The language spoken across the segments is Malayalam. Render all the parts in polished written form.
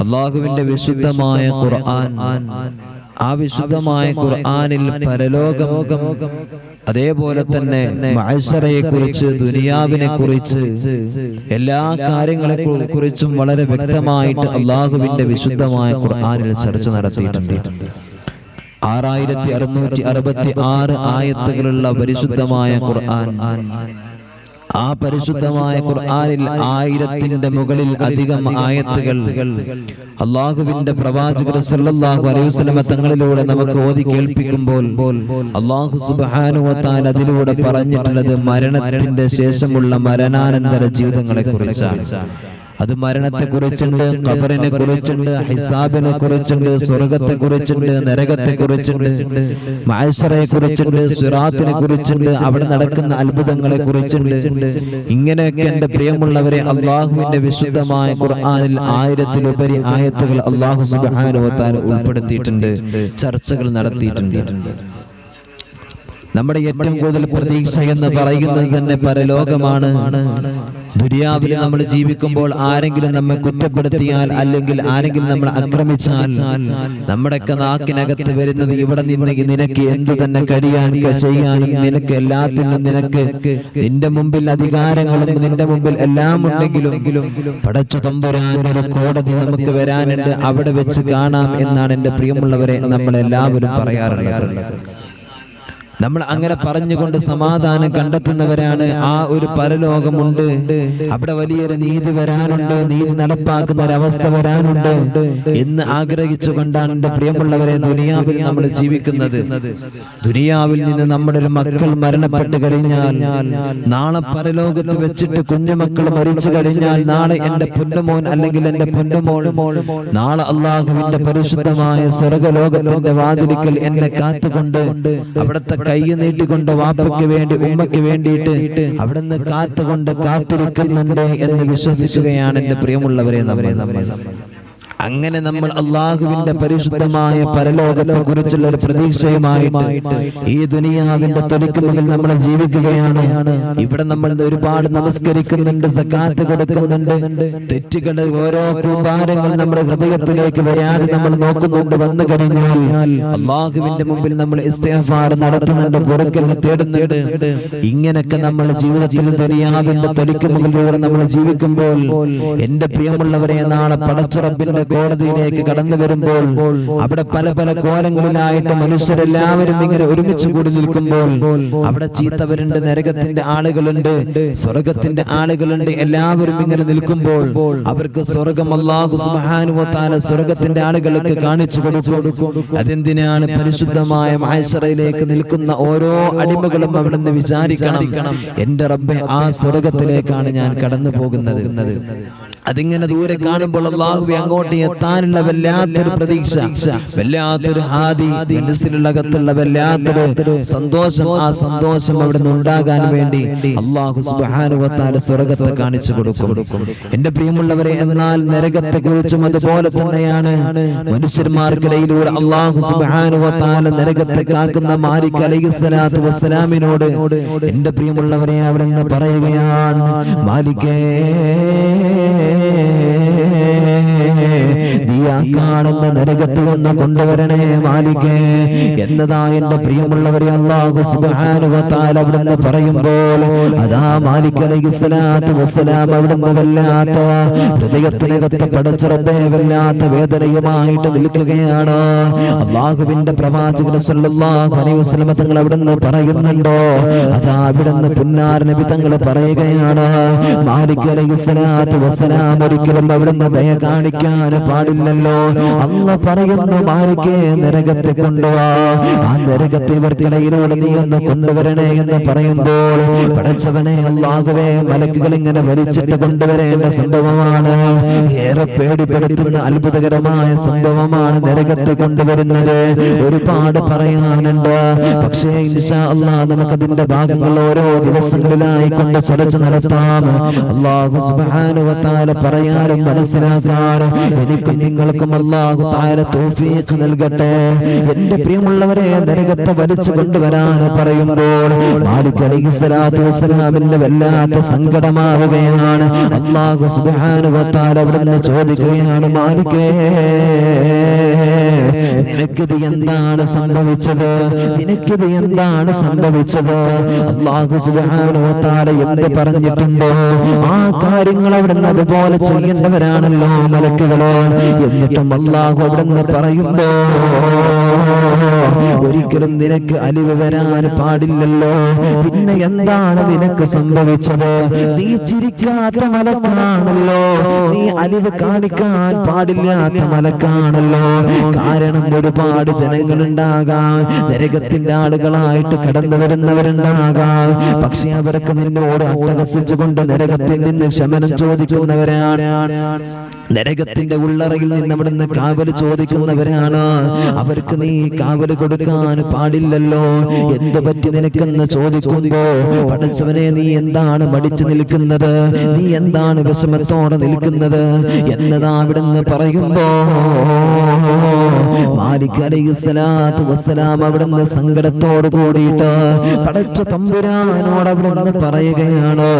അല്ലാഹുവിന്റെ വിശുദ്ധമായ ഖുർആൻ, ആ വിശുദ്ധമായ ഖുർആനിൽ പരലോകം, അതേപോലെ തന്നെ മഅ്ശറയെ കുറിച്ച്, ദുനിയാവിനെ കുറിച്ച്, എല്ലാ കാര്യങ്ങളെ കുറിച്ചും വളരെ വ്യക്തമായിട്ട് അല്ലാഹുവിന്റെ വിശുദ്ധമായ ഖുർആനിൽ ചർച്ച നടത്തിയിട്ടുണ്ട്. 6666 ആയത്തുകളുള്ള പരിശുദ്ധമായ ഖുർആൻ, ആ പരിശുദ്ധമായ ഖുർആനിൽ 1000ന്റെ മുകളിൽ അധികം ആയത്തുകൾ അല്ലാഹുവിന്റെ പ്രവാചകർ സല്ലല്ലാഹു അലൈഹി വസല്ലം തങ്ങളിലൂടെ നമുക്ക് ഓതി കേൾപ്പിക്കുമ്പോൾ അല്ലാഹു സുബ്ഹാനഹു വ തആല അതിലൂടെ പറഞ്ഞിട്ടുള്ളത് മരണത്തിന്റെ ശേഷമുള്ള മരണാനന്തര ജീവിതങ്ങളെ കുറിച്ചാണ്. അത് മരണത്തെ കുറിച്ചുണ്ട്, ഖബറിനെ കുറിച്ചുണ്ട്, ഹിസാബിനെ കുറിച്ചുണ്ട്, സ്വർഗത്തെ കുറിച്ചുണ്ട്, നരകത്തെ കുറിച്ചുണ്ട്, മഅ്ശറയെ കുറിച്ചുണ്ട്, സിറാത്തിനെ കുറിച്ചുണ്ട്, അവിടെ നടക്കുന്ന അത്ഭുതങ്ങളെ കുറിച്ചുണ്ട്. ഇങ്ങനെയൊക്കെ എന്റെ പ്രിയമുള്ളവരെ അല്ലാഹുവിന്റെ വിശുദ്ധമായ ഖുർആനിൽ 1000-ലുപരി ആയത്തുകൾ അല്ലാഹു സുബ്ഹാനഹു വ തആല ഉൾപ്പെടുത്തിയിട്ടുണ്ട്, ചർച്ചകൾ നടത്തിയിട്ടുണ്ട്. നമ്മുടെ ഏറ്റവും കൂടുതൽ പ്രതീക്ഷ എന്ന് പറയുന്നത് തന്നെ പരലോകമാണ്. ദുനിയാവിൽ നമ്മൾ ജീവിക്കുമ്പോൾ ആരെങ്കിലും നമ്മെ കുറ്റപ്പെടുത്തിയാൽ, അല്ലെങ്കിൽ ആരെങ്കിലും നമ്മളെ ആക്രമിച്ചാൽ, നമ്മുടെയൊക്കെ നാക്കിനകത്ത് വരുന്നത് ഇവിടെ നിന്ന് നിനക്ക് എന്തു തന്നെ ചെയ്യാനും, നിനക്ക് എല്ലാത്തിനും, നിനക്ക് നിന്റെ മുമ്പിൽ അധികാരങ്ങളും നിന്റെ മുമ്പിൽ എല്ലാം ഉണ്ടെങ്കിലും പടച്ചു തമ്പുരാന്റെ ഒരു കോടതി നമുക്ക് വരാനുണ്ട്, അവിടെ വെച്ച് കാണാം എന്നാണ് എന്റെ പ്രിയമുള്ളവരെ നമ്മളെല്ലാവരും പറയാറുള്ളത്. നമ്മൾ അങ്ങനെ പറഞ്ഞുകൊണ്ട് സമാധാനം കണ്ടെത്തുന്നവരാണ്. ആ ഒരു പരലോകമുണ്ട്, അവിടെ വലിയൊരു നീതി വരാനുണ്ട്, നീതി നടപ്പാക്കുന്ന ഒരവസ്ഥ വരാനുണ്ട് എന്ന് ആഗ്രഹിച്ചുകൊണ്ടാണ് എന്റെ പ്രിയമുള്ളവരെ ദുനിയാവിൽ നമ്മൾ ജീവിക്കുന്നത്. ദുനിയാവിൽ നിന്ന് നമ്മുടെ ഒരു മക്കൾ മരണപ്പെട്ട് കഴിഞ്ഞാൽ, നാളെ പരലോകത്ത് വെച്ചിട്ട് കുഞ്ഞുമക്കൾ മരിച്ചു കഴിഞ്ഞാൽ, നാളെ എന്റെ പൊന്നുമോൻ അല്ലെങ്കിൽ എന്റെ പൊന്നുമോൾ നാളെ അല്ലാഹുവിന്റെ പരിശുദ്ധമായ സ്വർഗലോകത്തിന്റെ വാതിലിക്കൽ എന്നെ കാത്തുകൊണ്ട് അവിടുത്തെ കൈ നീട്ടിക്കൊണ്ട് വാപ്പയ്ക്ക് വേണ്ടി, ഉമ്മയ്ക്ക് വേണ്ടിയിട്ട് അവിടുന്ന് കാത്തുകൊണ്ട് കാത്തിരിക്കുന്നുണ്ട് എന്ന് വിശ്വസിക്കുകയാണ് എന്റെ പ്രിയമുള്ളവരെ നമ്മൾ. അങ്ങനെ നമ്മൾ അല്ലാഹുവിന്റെ പരിശുദ്ധമായ പരലോകത്തെ കുറിച്ചുള്ള ഒരു പ്രതീക്ഷയുമായിട്ട് ഈ ദുനിയാവിന്റെ തൊലിക്കുമുകളിൽ നമ്മൾ ജീവിക്കുകയാണ്. ഇവിടെ നമ്മൾ ഒരുപാട് നമസ്കരിക്കുന്നുണ്ട്, സക്കാത്ത് കൊടുക്കുന്നുണ്ട്, തെറ്റുകളുടെ ഓരോ കൂമ്പാരങ്ങൾ നമ്മുടെ ഹൃദയത്തിലേക്ക് വരാതെ നമ്മൾ നോക്കുന്നുണ്ട്. വന്നു കഴിഞ്ഞാൽ അല്ലാഹുവിന്റെ മുമ്പിൽ നമ്മൾ ഇസ്തിഗ്ഫാർ നടത്തുന്നുണ്ട്, പുറക്കൽ തേടുന്നുണ്ട്. ഇങ്ങനെയൊക്കെ നമ്മുടെ ജീവിതത്തിൽ ദുനിയാവിന്റെ തൊലിക്കുമുകളിലൂടെ നമ്മൾ ജീവിക്കുമ്പോൾ എന്റെ പ്രിയമുള്ളവരെ നാളെ പടച്ച റബ്ബിന്റെ കോടതിയിലേക്ക് കടന്നു വരുമ്പോൾ അവിടെ പല പല കോലങ്ങളിലായിട്ട് മനുഷ്യരെല്ലാവരും ഇങ്ങനെ ഒരുമിച്ച് കൂടി നിൽക്കുമ്പോൾ അവിടെ ചീത്തവരുണ്ട്, നരകത്തിന്റെ ആളുകളുണ്ട്, സ്വർഗത്തിന്റെ ആളുകളുണ്ട്. എല്ലാവരും ഇങ്ങനെ നിൽക്കുമ്പോൾ അവർക്ക് സ്വർഗം അല്ലാഹു സുബ്ഹാനഹു വ തആല സ്വർഗത്തിന്റെ ആളുകൾക്ക് കാണിച്ചു കൊടുക്കും. അതെന്തിനാണ്? പരിശുദ്ധമായ മഅ്ശറയിലേക്ക് നിൽക്കുന്ന ഓരോ അടിമകളും അവിടെ നിന്ന് വിചാരിക്കണം, എന്റെ റബ്ബേ, ആ സ്വർഗത്തിലേക്കാണ് ഞാൻ കടന്നു പോകുന്നത്. അതിങ്ങനെ ദൂരെ കാണുമ്പോൾ അല്ലാഹുവേ അങ്ങോട്ട് എത്താനുള്ള വല്ലാത്തൊരു പ്രതീക്ഷ, വല്ലാത്തൊരു ഹാദി, മനസ്സിലുള്ളകത്തുള്ള വല്ലാത്തൊരു സന്തോഷം, ആ സന്തോഷം അവിടെ നിന്ന് ഉണ്ടാകാൻ വേണ്ടി അല്ലാഹു സുബ്ഹാനഹു വ തആല സ്വർഗത്തെ കാണിച്ചു കൊടുക്കും. എന്റെ പ്രിയമുള്ളവരെ, എന്നാൽ നരകത്തെ കുറിച്ചും അതുപോലെ തന്നെയാണ്. മനുഷ്യന്മാർക്കിടയിലൂടെ അല്ലാഹു സുബ്ഹാനഹു വ തആല നരകത്തെ കാക്കുന്ന മാലിക് അലൈഹിസ്സലാത്തു വസ്സലാമിനോട് എന്റെ പ്രിയമുള്ളവരെ അവിടെ നിന്ന് പറയുകയാണ്, മാലിക്കേ, കാണുന്ന നരകത്ത് വന്ന് കൊണ്ടുവരണേ മാലികേ എന്നതാ എന്റെ പ്രിയമുള്ളവരെ അല്ലാഹു സുബ്ഹാനഹു വ തആല അവിടുന്ന് പറയുമ്പോൾ അതാ മാലിക് അലൈഹിസ്സലാത്തു വസ്സലാം അവിടുന്ന് വല്ലാത്ത ഹൃദയത്തിനകത്ത് പടച്ച റബ്ബേ വല്ലാത്ത വേദനയുമായിട്ട് നിൽക്കുകയാണ്. അല്ലാഹുവിന്റെ പ്രവാചകൻ സല്ലല്ലാഹു അലൈഹി വസല്ലം തങ്ങൾ അവിടുന്ന് പറയുന്നുണ്ടോ, അതാ അവിടുന്ന് പുന്നാര നബി തങ്ങൾ പറയുകയാണ്, മാലിക് അലൈഹിസ്സലാത്തു വസ്സലാം ഒരിക്കലും അവിടുന്ന് ദയ കാണിക്കാൻ പാടില്ലല്ലോ. അല്ലാഹു പറയുന്നു, മാലിക്കേ, നരകത്തെ കൊണ്ടുവാ, ആ നരകത്തിൽ ഇവർക്കിടയിലൂടെ നീ ഒന്ന് കൊണ്ടുവരണേ എന്ന് പറയുമ്പോൾ പടച്ചവനെ അല്ലാഹുവേ, മലക്കുകൾ ഇങ്ങനെ വലിച്ചിട്ട് കൊണ്ടുവരേണ്ട സംഭവമാണ്. ഏറെ പേടിപ്പെടുത്തുന്ന അത്ഭുതകരമായ സംഭവമാണ് നരകത്തെ കൊണ്ടുവരുന്നത്. ഒരുപാട് പറയാനുണ്ട്, പക്ഷേ ഇൻഷാ അല്ലാഹ് നമുക്കതിന്റെ ഭാഗങ്ങൾ ഓരോ ദിവസങ്ങളിലായി കൊണ്ട് ചർച്ച നടത്താം. അല്ലാഹു സുബ്ഹാനഹു വ തആല പറയാനും മനസ്സിലാക്കാനും എനിക്കും നിങ്ങൾ നിങ്ങൾക്കും അല്ലാഹു തആല തൗഫീഖ് നൽകട്ടെ. എന്റെ പ്രിയമുള്ളവരെ, നരകത്തെ വലിച്ചു കൊണ്ടുവരാൻ പറയുമ്പോൾ മാലിക് അലൈഹിസ്സലാത്തു വസ്സലാമിന്റെ വല്ലാത്ത സങ്കടമാവുകയാണ്. അല്ലാഹു സുബ്ഹാനഹു വ തആല അവിടുന്ന് ചോദിക്കുകയാണ്, മാലിക്കേ, നിനക്കിത് എന്താണ് സംഭവിച്ചത്? നിനക്കിത് എന്താണ് സംഭവിച്ചത്? അല്ലാഹു സുബ്ഹാനഹു വ തആല എന്ത് പറഞ്ഞിട്ടുണ്ടോ ആ കാര്യങ്ങൾ അവിടുന്ന് അതുപോലെ ചെയ്യേണ്ടവരാണല്ലോ മലക്കുകളോ. എന്നിട്ടും അല്ലാഹു അവിടുന്ന് പറയുമ്പോ ഒരിക്കലും നിനക്ക് അലിവ് വരാൻ പാടില്ലല്ലോ. പിന്നെ എന്താണ് നിനക്ക് സംഭവിച്ചത്? നീ ചിരിക്കാത്ത മലക്കാണല്ലോ, നീ അലിവ് കാണിക്കാൻ പാടില്ലാത്ത മലക്കാണല്ലോ. കാരണം ഒരുപാട് ജനങ്ങളുണ്ടാകാം, നരകത്തിന്റെ ആളുകളായിട്ട് കടന്നു വരുന്നവരുണ്ടാകാം. പക്ഷെ അവരൊക്കെ നിന്നോട് അട്ടഹസിച്ചുകൊണ്ട് നരകത്തിൽ നിന്ന് ശമനം ചോദിക്കുന്നവരാണ്. നരകത്തിന്റെ ഉള്ളറയിൽ നിന്ന് അവിടുന്ന് കാവല് ചോദിക്കുന്നവരാണ്. അവർക്ക് നീ കാവല് കൊടുക്കാൻ പാടില്ലല്ലോ. എന്തു പറ്റി നിനക്കെന്ന് ചോദിക്കുമ്പോ, പടച്ചവനെ, നീ എന്താണ് മടിച്ചു നിൽക്കുന്നത്? നീ എന്താണ് വിഷമത്തോടെ നിൽക്കുന്നത് എന്നതാ അവിടുന്ന് പറയുമ്പോ മാലിക് അലൈഹിസ്സലാത്തു വസ്സലാം അവിടുന്ന് സങ്കടത്തോട് കൂടിയിട്ട് പടച്ച തമ്പുരാനോട് അവിടുന്ന് പറയുകയാണ്,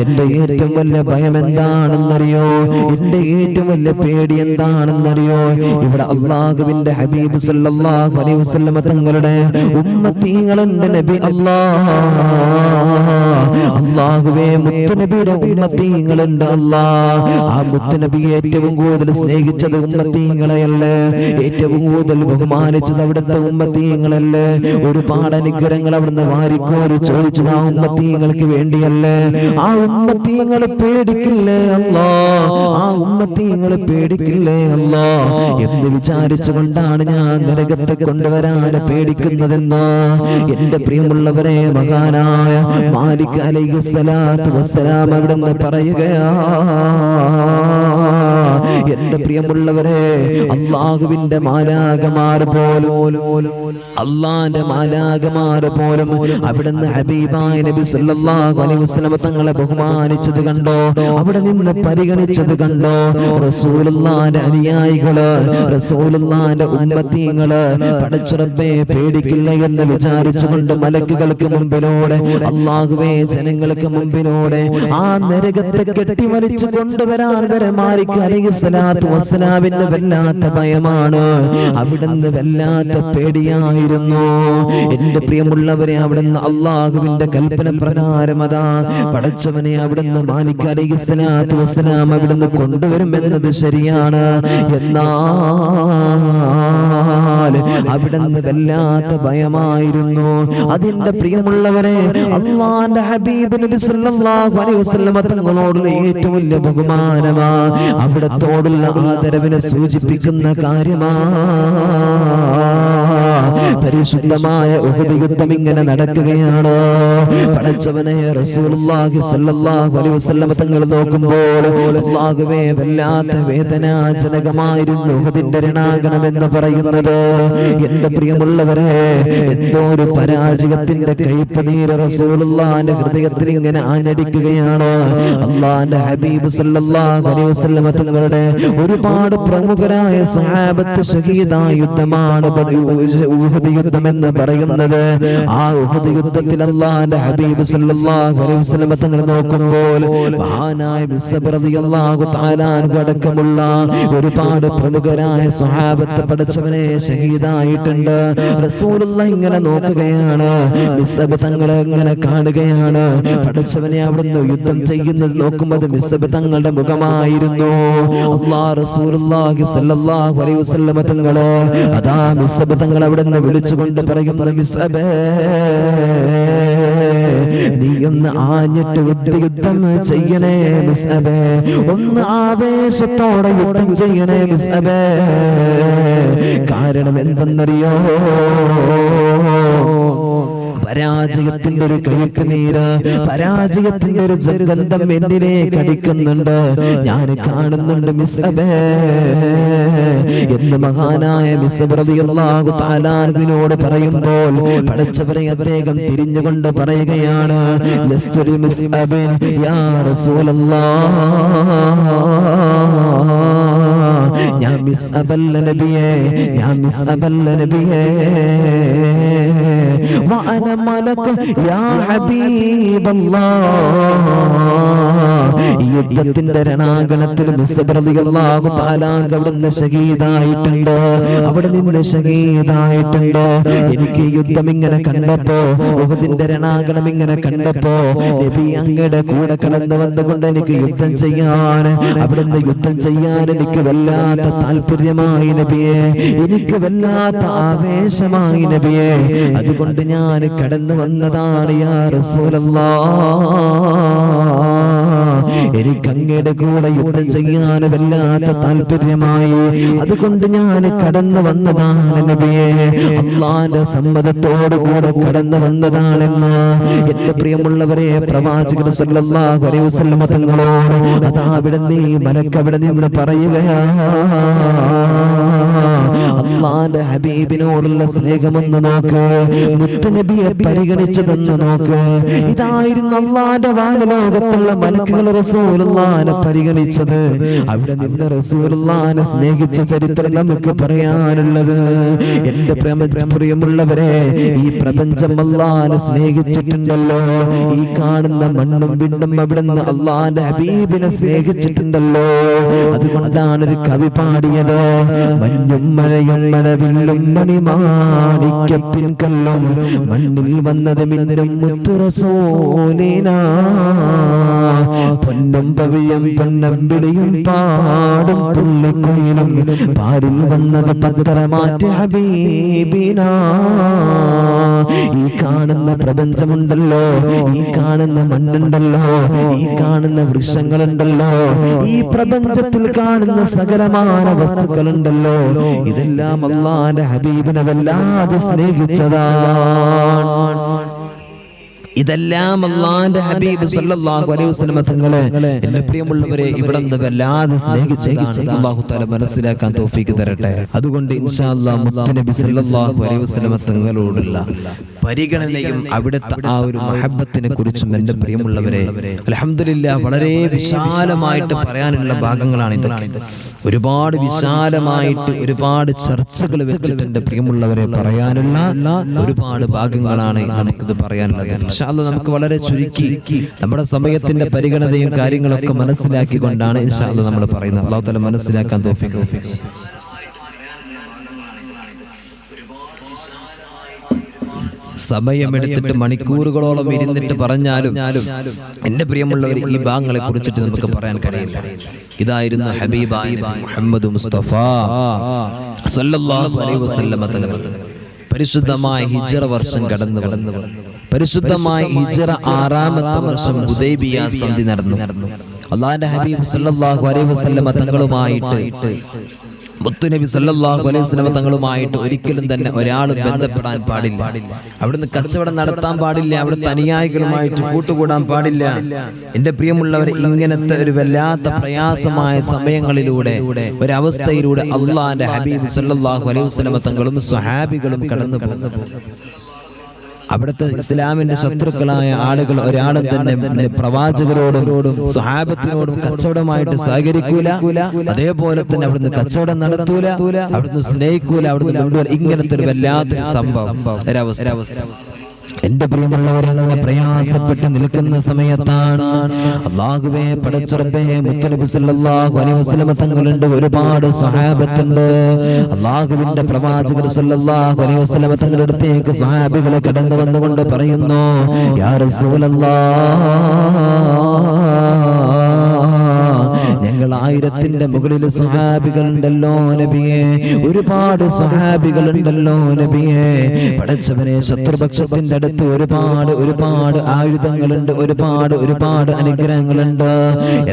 എന്റെ ഏറ്റവും വലിയ ഭയം എന്താണെന്നറിയോ? എന്റെ ഏറ്റവും വലിയ പേടി എന്താണെന്നറിയോ? ഇവിടെ അല്ലാഹുവിന്റെ ഹബീബ് സല്ലല്ലാഹു അലൈഹി വസല്ലം തങ്ങളുടെ ഉമ്മത്തീങ്ങളുടെ നബി അല്ലാഹുവേ, മുത്തുനബിയുടെ ഉമ്മത്തീങ്ങളുണ്ട്. ആ മുത്തുനബിയെ ഏറ്റവും കൂടുതൽ സ്നേഹിച്ചത് ഉമ്മത്തീങ്ങളെയല്ലേ? ഏറ്റവും കൂടുതൽ ബഹുമാനിച്ചത് അവിടുത്തെ ഉമ്മത്തീങ്ങളല്ലേ? ഒരുപാട് അനുഗ്രഹങ്ങൾ അവിടുന്ന് വാരിക്കോരി ചോദിച്ചത് ആ ഉമ്മത്തീങ്ങൾക്ക് വേണ്ടിയല്ലേ? ആ ഉമ്മത്തീങ്ങൾ പേടിക്കില്ലേ അല്ലാ? ആ ഉമ്മത്തീങ്ങൾ പേടിക്കില്ലേ അല്ലാ എന്ന് വിചാരിച്ചുകൊണ്ടാണ് ഞാൻ നരകത്തെ കൊണ്ടുവരാൻ പേടിക്കുന്നതെന്ന്. എന്റെ പ്രിയമുള്ളവരെ, മഹാനായ മാലിക് അലൈഹിസ്സലാത്തു വസ്സലാം അവിടുന്ന് പറയുകയാ, എന്റെ പ്രിയമുള്ളവരെ, അല്ലാഹുവിന്റെ മാലാഖമാർ പോലും, അല്ലാഹുവിന്റെ മാലാഖമാർ പോലും അവിടുന്ന് ഹബീബായ നബി സല്ലല്ലാഹു അലൈഹി വസല്ലം തങ്ങളെ ബഹുമാനിച്ചത് കണ്ടോ? അവിടെ നിന്ന് പരിഗണിച്ചത് കണ്ടോ? റസൂലുള്ളാഹിന്റെ അനുയായികള്, റസൂലുള്ളാഹിന്റെ ഉമ്മത്തീങ്ങള് പടച്ചറബ്ബേ പേടിക്കില്ല എന്ന് വിചാരിച്ചുകൊണ്ട് മലക്കുകൾക്ക് മുമ്പിലൂടെ, അല്ലാഹുവേ ജനങ്ങൾക്ക് മുമ്പിലൂടെ ആ നരകത്തെ കെട്ടിവലിച്ചു കൊണ്ടുവരാൻ വരെ മാലിക് അലൈഹിസ്സലാത്തു വസ്സലാമിന് വല്ലാത്ത ഭയമാണ്. അവിടുന്ന് വല്ലാത്ത പേടിയായിരുന്നു. എന്റെ പ്രിയമുള്ളവരെ, അവിടുന്ന് അല്ലാഹുവിന്റെ കൽപ്പന പ്രകാരം അതാ പടച്ചവനെ അവിടുന്ന് മാലിക് അലൈഹിസ്സലാത്തു വസ്സലാം അവിടുന്ന് കൊണ്ടുവരുമെന്നത് ശരിയാണ്. എന്നാൽ അവിടുന്ന് വല്ലാത്ത ഭയമായിരുന്നു. അതിന്റെ പ്രിയമുള്ളവരെ, അല്ലാഹുവിന്റെ ഹബീബ് നബി സല്ലല്ലാഹു അലൈഹി വസല്ലം തങ്ങളോടുള്ള ഏറ്റവും വലിയ ബഹുമാനമാ, അവിടത്തോടുള്ള ആദരവിനെ സൂചിപ്പിക്കുന്ന കാര്യമാ. പരിശുദ്ധമായ ഉഹദ് യുദ്ധം ഇങ്ങനെ നടക്കുകയാണ്. പടച്ചവനെ റസൂലുള്ളാഹി സ്വല്ലല്ലാഹു അലൈഹി വസല്ലം തങ്ങൾ നോക്കുമ്പോൾ അല്ലാഹുവേ വല്ലാത്ത വേദനാജനകമായിരുന്നു ഉഹദിന്റെ രണാങ്കണം എന്ന് പറയുന്നത്. എന്റെ പ്രിയമുള്ളവരെ, എന്തോ ഒരു പരാജയത്തിന്റെ കൈപ്പനീര് റസൂലുള്ളാഹിന്റെ ഹൃദയത്തിൽ ഇങ്ങനെ ആഞ്ഞടിക്കുകയാണ്. അല്ലാഹുവിന്റെ ഹബീബ് സ്വല്ലല്ലാഹു അലൈഹി വസല്ലം തങ്ങളുടെ ഒരുപാട് പ്രമുഖരായ സ്വഹാബത്ത് ഷഹീദായ യുദ്ധമാണ് ഉഹദ് യുദ്ധം എന്ന് പറയുന്നത്. ആ ഉഹദ് യുദ്ധത്തിൽ അല്ലാഹുവിന്റെ ഹബീബ് സല്ലല്ലാഹു അലൈഹി വസല്ലം തങ്ങൾ നോക്കുമ്പോൾ മഹാനായ മിസ്അബ് റളിയല്ലാഹു തആല അൻഹു അടക്കമുള്ള ഒരുപാട് പ്രമുഖരായ സ്വഹാബത്ത് പടച്ചവനെ ഷഹീദായിട്ടുണ്ട്. റസൂലുള്ളാഹി ഇങ്ങനെ നോക്കുകയാണ്, മിസ്അബ് തങ്ങളെ ഇങ്ങനെ കാണുകയാണ്. പടച്ചവനെ അവിടുന്ന് യുദ്ധം ചെയ്യുന്നത് നോക്കുമ്പോൾ മിസ്അബ് തങ്ങളുടെ മുഖമായിരുന്നു. അല്ലാഹു റസൂലുള്ളാഹി സ്വല്ലല്ലാഹു അലൈഹി വസല്ലം തങ്ങളെ അതാ മിസ്അബ് തങ്ങൾ അവിടുന്ന് വിളിച്ചുകൊണ്ട് പറയുന്നത്, മിസ്അബേ, നീ ഒന്ന് ആഞ്ഞിട്ട് യുദ്ധം ചെയ്യണേ മിസ്അബേ, ഒന്ന് ആവേശത്തോടെ യുദ്ധം ചെയ്യണേ മിസ്അബേ. കാരണം എന്തെന്നറിയോ? പരാജയത്തിന്റെ ഒരു കയ്പ് നീര്, പരാജയത്തിന്റെ ഒരു സുഗന്ധം എന്നിലേക്ക് അടിക്കുന്നുണ്ട്. ഞാൻ കാണുന്നുണ്ട് മിസ്അബേ എന്ന് മഹാനായ മിസ്അബ് റളിയല്ലാഹു തആല അൻഹുവിനോട് പറയുമ്പോൾ പടച്ചവനെ അദ്ദേഹം തിരിഞ്ഞുകൊണ്ട് പറയുകയാണ്, ലസ്തു മിസ്അബിൻ യാ റസൂലല്ലാഹ്, ഞാൻ മിസ്അബല്ല നബിയേ, ഞാൻ മിസ്അബല്ല നബിയേ, വഅന മലക യാ ഹബീബല്ലാഹ്. ഈ യുദ്ധത്തിന്റെ രണാങ്കണത്തിൽ മിസ്അബ് റളിയല്ലാഹു തആല അവിടുന്ന് ഷഹീദായിട്ടുണ്ട്, അവിടെ നിന്ന് ഷഹീദായിട്ടുണ്ട്. എനിക്ക് ഈ യുദ്ധം ഇങ്ങനെ കണ്ടപ്പോ, ഉഹദിന്റെ രണാങ്കണം ഇങ്ങനെ കണ്ടപ്പോ, നബി അങ്ങയുടെ കൂടെ കടന്നു വന്നുകൊണ്ട് എനിക്ക് യുദ്ധം ചെയ്യാൻ, അവിടുന്ന് യുദ്ധം ചെയ്യാൻ എനിക്ക് വല്ലാത്ത താല്പര്യമായി നബിയെ, എനിക്ക് വല്ലാത്ത ആവേശമായി നബിയെ. അതുകൊണ്ട് ഞാൻ കടന്നു വന്നതാണ് യാ റസൂലല്ലാഹ്, എനിക്ക് അങ്ങയുടെ കൂടെ യുദ്ധം ചെയ്യാൻ വല്ലാത്ത താല്പര്യമായി, അതുകൊണ്ട് ഞാൻ കടന്നു വന്നതാണ് നബിയെ, അല്ലാഹുവിന്റെ സമ്മതത്തോടു കൂടെ കടന്നു വന്നതാണെന്ന് എന്റെ പ്രിയമുള്ളവരെ പ്രവാചകൻ സല്ലല്ലാഹു അലൈഹി വസല്ലം തങ്ങളോട് അതാ അവിടെ നീ മലക്ക് അവിടെ നിന്ന് പറയുകയാണ്. അല്ലാഹുവിന്റെ ഹബീബിനോടുള്ള സ്നേഹമെന്ന് നോക്ക്, മുത്തുനബിയെ പരിഗണിച്ചതെന്ന് നോക്ക്. ഇതായിരുന്നു അല്ലാഹുവിന്റെ വാനലോകത്തുള്ള മലക്കുകൾ റസൂലുള്ളാഹിനെ പരിഗണിച്ചത്. അവിടെ നിന്ന് റസൂലുള്ളാഹിനെ സ്നേഹിച്ച ചരിത്രം നമുക്ക് പറയാനുള്ളത്. എന്റെ പ്രിയമുള്ളവരെ, ഈ പ്രപഞ്ചം അല്ലാഹുവിനെ സ്നേഹിച്ചിട്ടുണ്ടല്ലോ. ഈ കാണുന്ന മണ്ണും വിണ്ണും അവിടുന്ന് അല്ലാഹുവിന്റെ ഹബീബിനെ സ്നേഹിച്ചിട്ടുണ്ടല്ലോ. അതുകൊണ്ടാണ് ഒരു കവി പാടിയത്, മഞ്ഞും മഴയും മഴവില്ലും മണിമാണിക്യത്തിൻ കല്ലും മണ്ണിൽ വന്നത് മിന്നും മുത്തു റസൂലിനാ, പൊന്നും പവിയും പൊന്നമ്പിളിയും പാടും പുള്ളിക്കുയിലും പാടിൽ വന്നത് പത്തരമാറ്റ ഹബീബിനാ. ഈ കാണുന്ന പ്രപഞ്ചമുണ്ടല്ലോ, ഈ കാണുന്ന മണ്ണുണ്ടല്ലോ, ഈ കാണുന്ന വൃക്ഷങ്ങളുണ്ടല്ലോ, ഈ പ്രപഞ്ചത്തിൽ കാണുന്ന സകലമായ വസ്തുക്കളുണ്ടല്ലോ, ഇതെല്ലാം അല്ലാഹുവിന്റെ ഹബീബിനെ വല്ലാതെ സ്നേഹിച്ചതാണ്. ഇതെല്ലാം അല്ലാഹുവിന്റെ ഹബീബ് സല്ലല്ലാഹു അലൈഹി വസല്ലം തങ്ങളെ എന്റെ പ്രിയമുള്ളവരെ ഇവിടെ നിന്ന് വല്ലാതെ സ്നേഹിച്ചതാണ്. അല്ലാഹു തആല മനസ്സിലാക്കാൻ തൗഫീഖ് തരട്ടെ. അതുകൊണ്ട് ഇൻഷാ അല്ലാഹ് മുത്തുനബി സല്ലല്ലാഹു അലൈഹി വസല്ലം തങ്ങളോടുള്ള പരിഗണനയും അവിടുത്തെ ആ ഒരു മഹബത്തിനെ കുറിച്ചും എന്റെ പ്രിയമുള്ളവരെ അൽഹംദുലില്ലാഹ് വളരെ വിശാലമായിട്ട് പറയാനുള്ള ഭാഗങ്ങളാണ് ഇതൊക്കെ. ഒരുപാട് വിശാലമായിട്ട് ഒരുപാട് ചർച്ചകൾ വെച്ചിട്ട് എന്റെ പ്രിയമുള്ളവരെ പറയാനുള്ള ഒരുപാട് ഭാഗങ്ങളാണ് നമുക്കിത് പറയാനുള്ളത്. ഇൻഷാ അല്ലാഹ് നമുക്ക് വളരെ ചുരുക്കി നമ്മുടെ സമയത്തിന്റെ പരിഗണനയും കാര്യങ്ങളൊക്കെ മനസ്സിലാക്കിക്കൊണ്ടാണ് ഇൻഷാ അല്ലാഹ് നമ്മൾ പറയുന്നത്. അല്ലാഹു തആല മനസ്സിലാക്കാൻ തൗഫീഖ്. സമയമെടുത്തിട്ട് മണിക്കൂറുകളോളം ഇരുന്നിട്ട് പറഞ്ഞാലും എന്റെ പ്രിയമുള്ളവർ ഈ ഭാഗങ്ങളെ കുറിച്ചിട്ട് നമുക്ക് പറയാൻ കഴിയില്ല. ഇതായിരുന്നു ഹബീബായ മുഹമ്മദ് മുസ്തഫ സല്ലല്ലാഹു അലൈഹി വസല്ലം തങ്ങൾ. പരിശുദ്ധമായ ഹിജ്റ വർഷം കടന്നു വന്നു. പരിശുദ്ധമായ ഹിജ്റ 6ാമത്തെ വർഷം ഹുദൈബിയ സന്ധി നടന്നു. അല്ലാഹുവിന്റെ ഹബീബ് സല്ലല്ലാഹു അലൈഹി വസല്ലം തങ്ങളുമായിട്ട് മുത്തുനബി സല്ലല്ലാഹു അലൈഹി വസല്ലം തങ്ങളുമായിട്ട് ഒരിക്കലും തന്നെ ഒരാളും ബന്ധപ്പെടാൻ പാടില്ല. അവിടുന്ന് കച്ചവടം നടത്താൻ പാടില്ല. അവിടുത്തെ അനുയായികളുമായിട്ട് കൂട്ടുകൂടാൻ പാടില്ല. എന്റെ പ്രിയമുള്ളവർ, ഇങ്ങനത്തെ ഒരു വല്ലാത്ത പ്രയാസമായ സമയങ്ങളിലൂടെ ഒരവസ്ഥയിലൂടെ അല്ലാഹുവിന്റെ ഹബീബ് സല്ലല്ലാഹു അലൈഹി വസല്ലം തങ്ങളും സ്വഹാബികളും കടന്നു പോകുന്നു. അവിടുത്തെ ഇസ്ലാമിന്റെ ശത്രുക്കളായ ആളുകൾ ഒരാളും തന്നെ പ്രവാചകരോടും സ്വഹാബത്തിനോടും കച്ചവടമായിട്ട് സഹകരിക്കൂല. അതേപോലെ തന്നെ അവിടുന്ന് കച്ചവടം നടത്തൂല, അവിടുന്ന് സ്നേഹിക്കൂല, അവിടുന്ന് ഇങ്ങനത്തെ ഒരു വല്ലാത്തൊരു സംഭവം ഒരവസ്ഥ. എന്റെ പ്രിയമുള്ളവരങ്ങനെ പ്രയാസപ്പെട്ട് നിൽക്കുന്ന സമയത്താണ് അല്ലാഹുവേ പടച്ചറബേ മുത്തുനബി സല്ലല്ലാഹു അലൈഹി വസല്ലം തങ്ങളുണ്ട്, ഒരുപാട് സ്വഹാബത്തുണ്ട്. അല്ലാഹുവിന്റെ പ്രവാചകർ സല്ലല്ലാഹു അലൈഹി വസല്ലം തങ്ങളുടെ അടുത്തേക്ക് സ്വഹാബികളെ കടന്നു വന്നുകൊണ്ട് പറയുന്നു, യാ റസൂലല്ലാഹ്, ഞങ്ങൾ 1000ന്റെ മുകളിൽ സ്വഹാബികളുണ്ടല്ലോ നബിയെ, ഒരുപാട് സ്വഹാബികളുണ്ടല്ലോ നബിയെ. പടച്ചവനെ, ശത്രുപക്ഷത്തിന്റെ അടുത്ത് ഒരുപാട് ആയുധങ്ങളുണ്ട്, ഒരുപാട് അനുഗ്രഹങ്ങളുണ്ട്.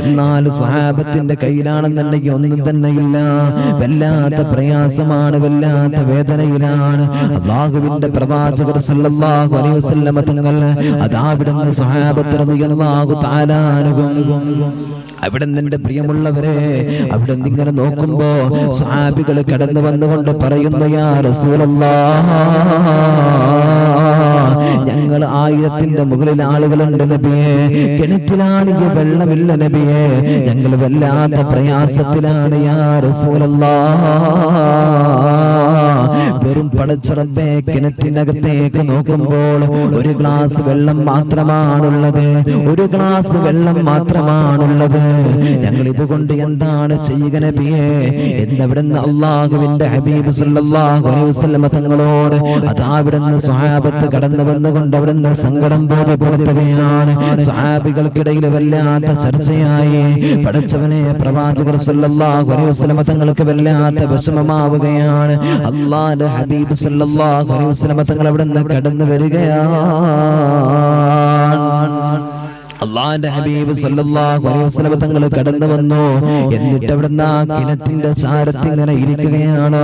എന്നാൽ സ്വഹാബത്തിന്റെ കയ്യിലാണെന്നുണ്ടെങ്കിൽ ഒന്നും തന്നെ ഇല്ല. വല്ലാത്ത പ്രയാസമാണ്, വല്ലാത്ത വേദനയിലാണ്. അല്ലാഹുവിന്റെ പ്രവാചകർ സല്ലല്ലാഹു അലൈഹി വസല്ലം തങ്ങൾ അതാവിടുന്ന് സ്വഹാബത്ത് റളിയല്ലാഹു തആല അൻഹും അവിടെ നിന്റെ പ്രിയമുള്ളവരെ, അവിടെ ഇങ്ങനെ നോക്കുമ്പോ സ്വഹാബികൾ കടന്നു വന്നുകൊണ്ട് പറയുന്നു, യാ റസൂലല്ലാഹ്, ഞങ്ങൾ 1000ന്റെ മുകളിൽ ആളുകളുണ്ട് നബിയെ, കിണറ്റിലാണെങ്കിൽ വെള്ളമില്ല നബിയെ, ഞങ്ങൾ വല്ലാത്ത പ്രയാസത്തിലാണ് യാ റസൂലല്ലാഹ്. വെറും പടച്ചറബേ, കിണറ്റിനകത്തേക്ക് നോക്കുമ്പോൾ ഒരു ഗ്ലാസ് വെള്ളം മാത്രമാണുള്ളത്, ഒരു ഗ്ലാസ് വെള്ളം മാത്രമാണുള്ളത്. ഞങ്ങൾ ഇതുകൊണ്ട് എന്താണ് ചെയ്യുക നബിയെ എന്നവിടുന്ന് അല്ലാഹുവിന്റെ ഹബീബ് സല്ലല്ലാഹു അലൈഹി വസല്ലം തങ്ങളോട് അതാവിടുന്ന് സ്വഹാബത്ത് കടന്നു വന്നുകൊണ്ട് അവിടുന്ന് സങ്കടം ബോധ്യപ്പെടുത്തുകയാണ്. സ്വഹാബികൾക്കിടയിൽ വല്ലാത്ത ചർച്ചയായി. പടച്ചവനെ, പ്രവാചകർ സല്ലല്ലാഹു അലൈഹി വസല്ലം തങ്ങൾക്ക് വല്ലാത്ത വിഷമമാവുകയാണ്. അല്ലാഹുവിന്റെ ഹബീബ് സല്ലല്ലാഹു അലൈഹി വസല്ലം തങ്ങൾ അവിടുന്ന് കടന്നു വരികയാണ്. അല്ലാഹുവിന്റെ ഹബീബ് സല്ലല്ലാഹു അലൈഹി വസല്ലം തങ്ങൾ കടന്നു വന്നു. എന്നിട്ട് അവിടുന്ന് ആ കിണറ്റിന്റെ ചാരത്ത് ഇങ്ങനെ ഇരിക്കുകയാണ്.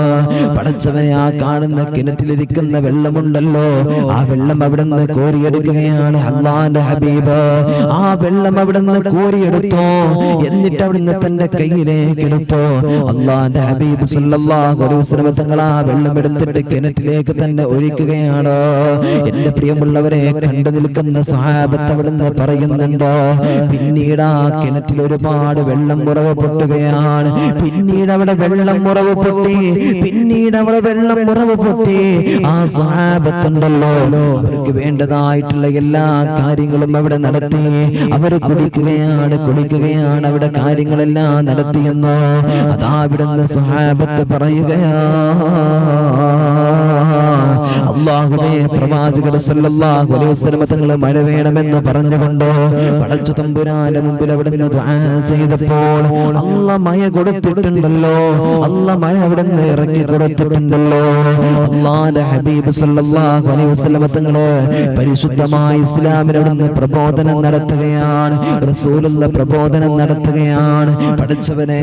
പടച്ചവനെ, ആ കാണുന്ന കിണറ്റിലിരിക്കുന്ന വെള്ളമുണ്ടല്ലോ, ആ വെള്ളം അവിടുന്ന് കോരിയെടുക്കുകയാണ് അല്ലാഹുവിന്റെ ഹബീബ്. ആ വെള്ളം അവിടുന്ന് കോരിയെടുത്തു. എന്നിട്ട് അവിടുന്ന് തന്റെ കയ്യിലേക്ക് എടുത്തു. അല്ലാഹുവിന്റെ ഹബീബ് സല്ലല്ലാഹു അലൈഹി വസല്ലം തങ്ങൾ ആ വെള്ളം എടുത്തിട്ട് കിണറ്റിലേക്ക് തന്നെ ഒഴിക്കുകയാണ്. എന്റെ പ്രിയമുള്ളവരെ, കണ്ടു നിൽക്കുന്ന സ്വഹാബത്ത് അവിടുന്ന് പറയുന്നു, പിന്നീട് ആ കിണറ്റിൽ ഒരുപാട് വെള്ളം ഉറവ് പൊട്ടുകയാണ്. പിന്നീട് അവിടെ വെള്ളം ഉറവ് പൊട്ടി. ആ സ്വഹാബത്തുണ്ടല്ലോ, അവർക്ക് വേണ്ടതായിട്ടുള്ള എല്ലാ കാര്യങ്ങളും അവിടെ നടത്തി. അവർ കുടിക്കുകയാണ് അവിടെ കാര്യങ്ങളെല്ലാം നടത്തിയെന്ന് അതാവിടുന്ന് സ്വഹാബത്ത് പറയുകയാണ്. അല്ലാഹുവേ, പ്രവാചകർ സല്ലല്ലാഹു അലൈഹി വസല്ലം തങ്ങൾ മഴ വേണമെന്ന് പറഞ്ഞുകൊണ്ട് പടച്ച തമ്പുരാന്റെ മുമ്പിൽ അവിടുന്ന് ദുആ ചെയ്തപ്പോൾ അല്ലാഹ് മഴ കൊടുത്തിട്ടുണ്ടല്ലോ, അല്ലാഹ് മഴ അവിടുന്ന് ഇറക്കി കൊടുത്തിട്ടുണ്ടല്ലോ. അല്ലാഹുവിന്റെ ഹബീബ് സല്ലല്ലാഹു അലൈഹി വസല്ലം തങ്ങൾ പരിശുദ്ധമായ ഇസ്ലാമിനെ അവിടുന്ന് പ്രബോധനം നടത്തുകയാണ്. റസൂലുള്ള പ്രബോധനം നടത്തുകയാണ്. പടച്ചവനെ,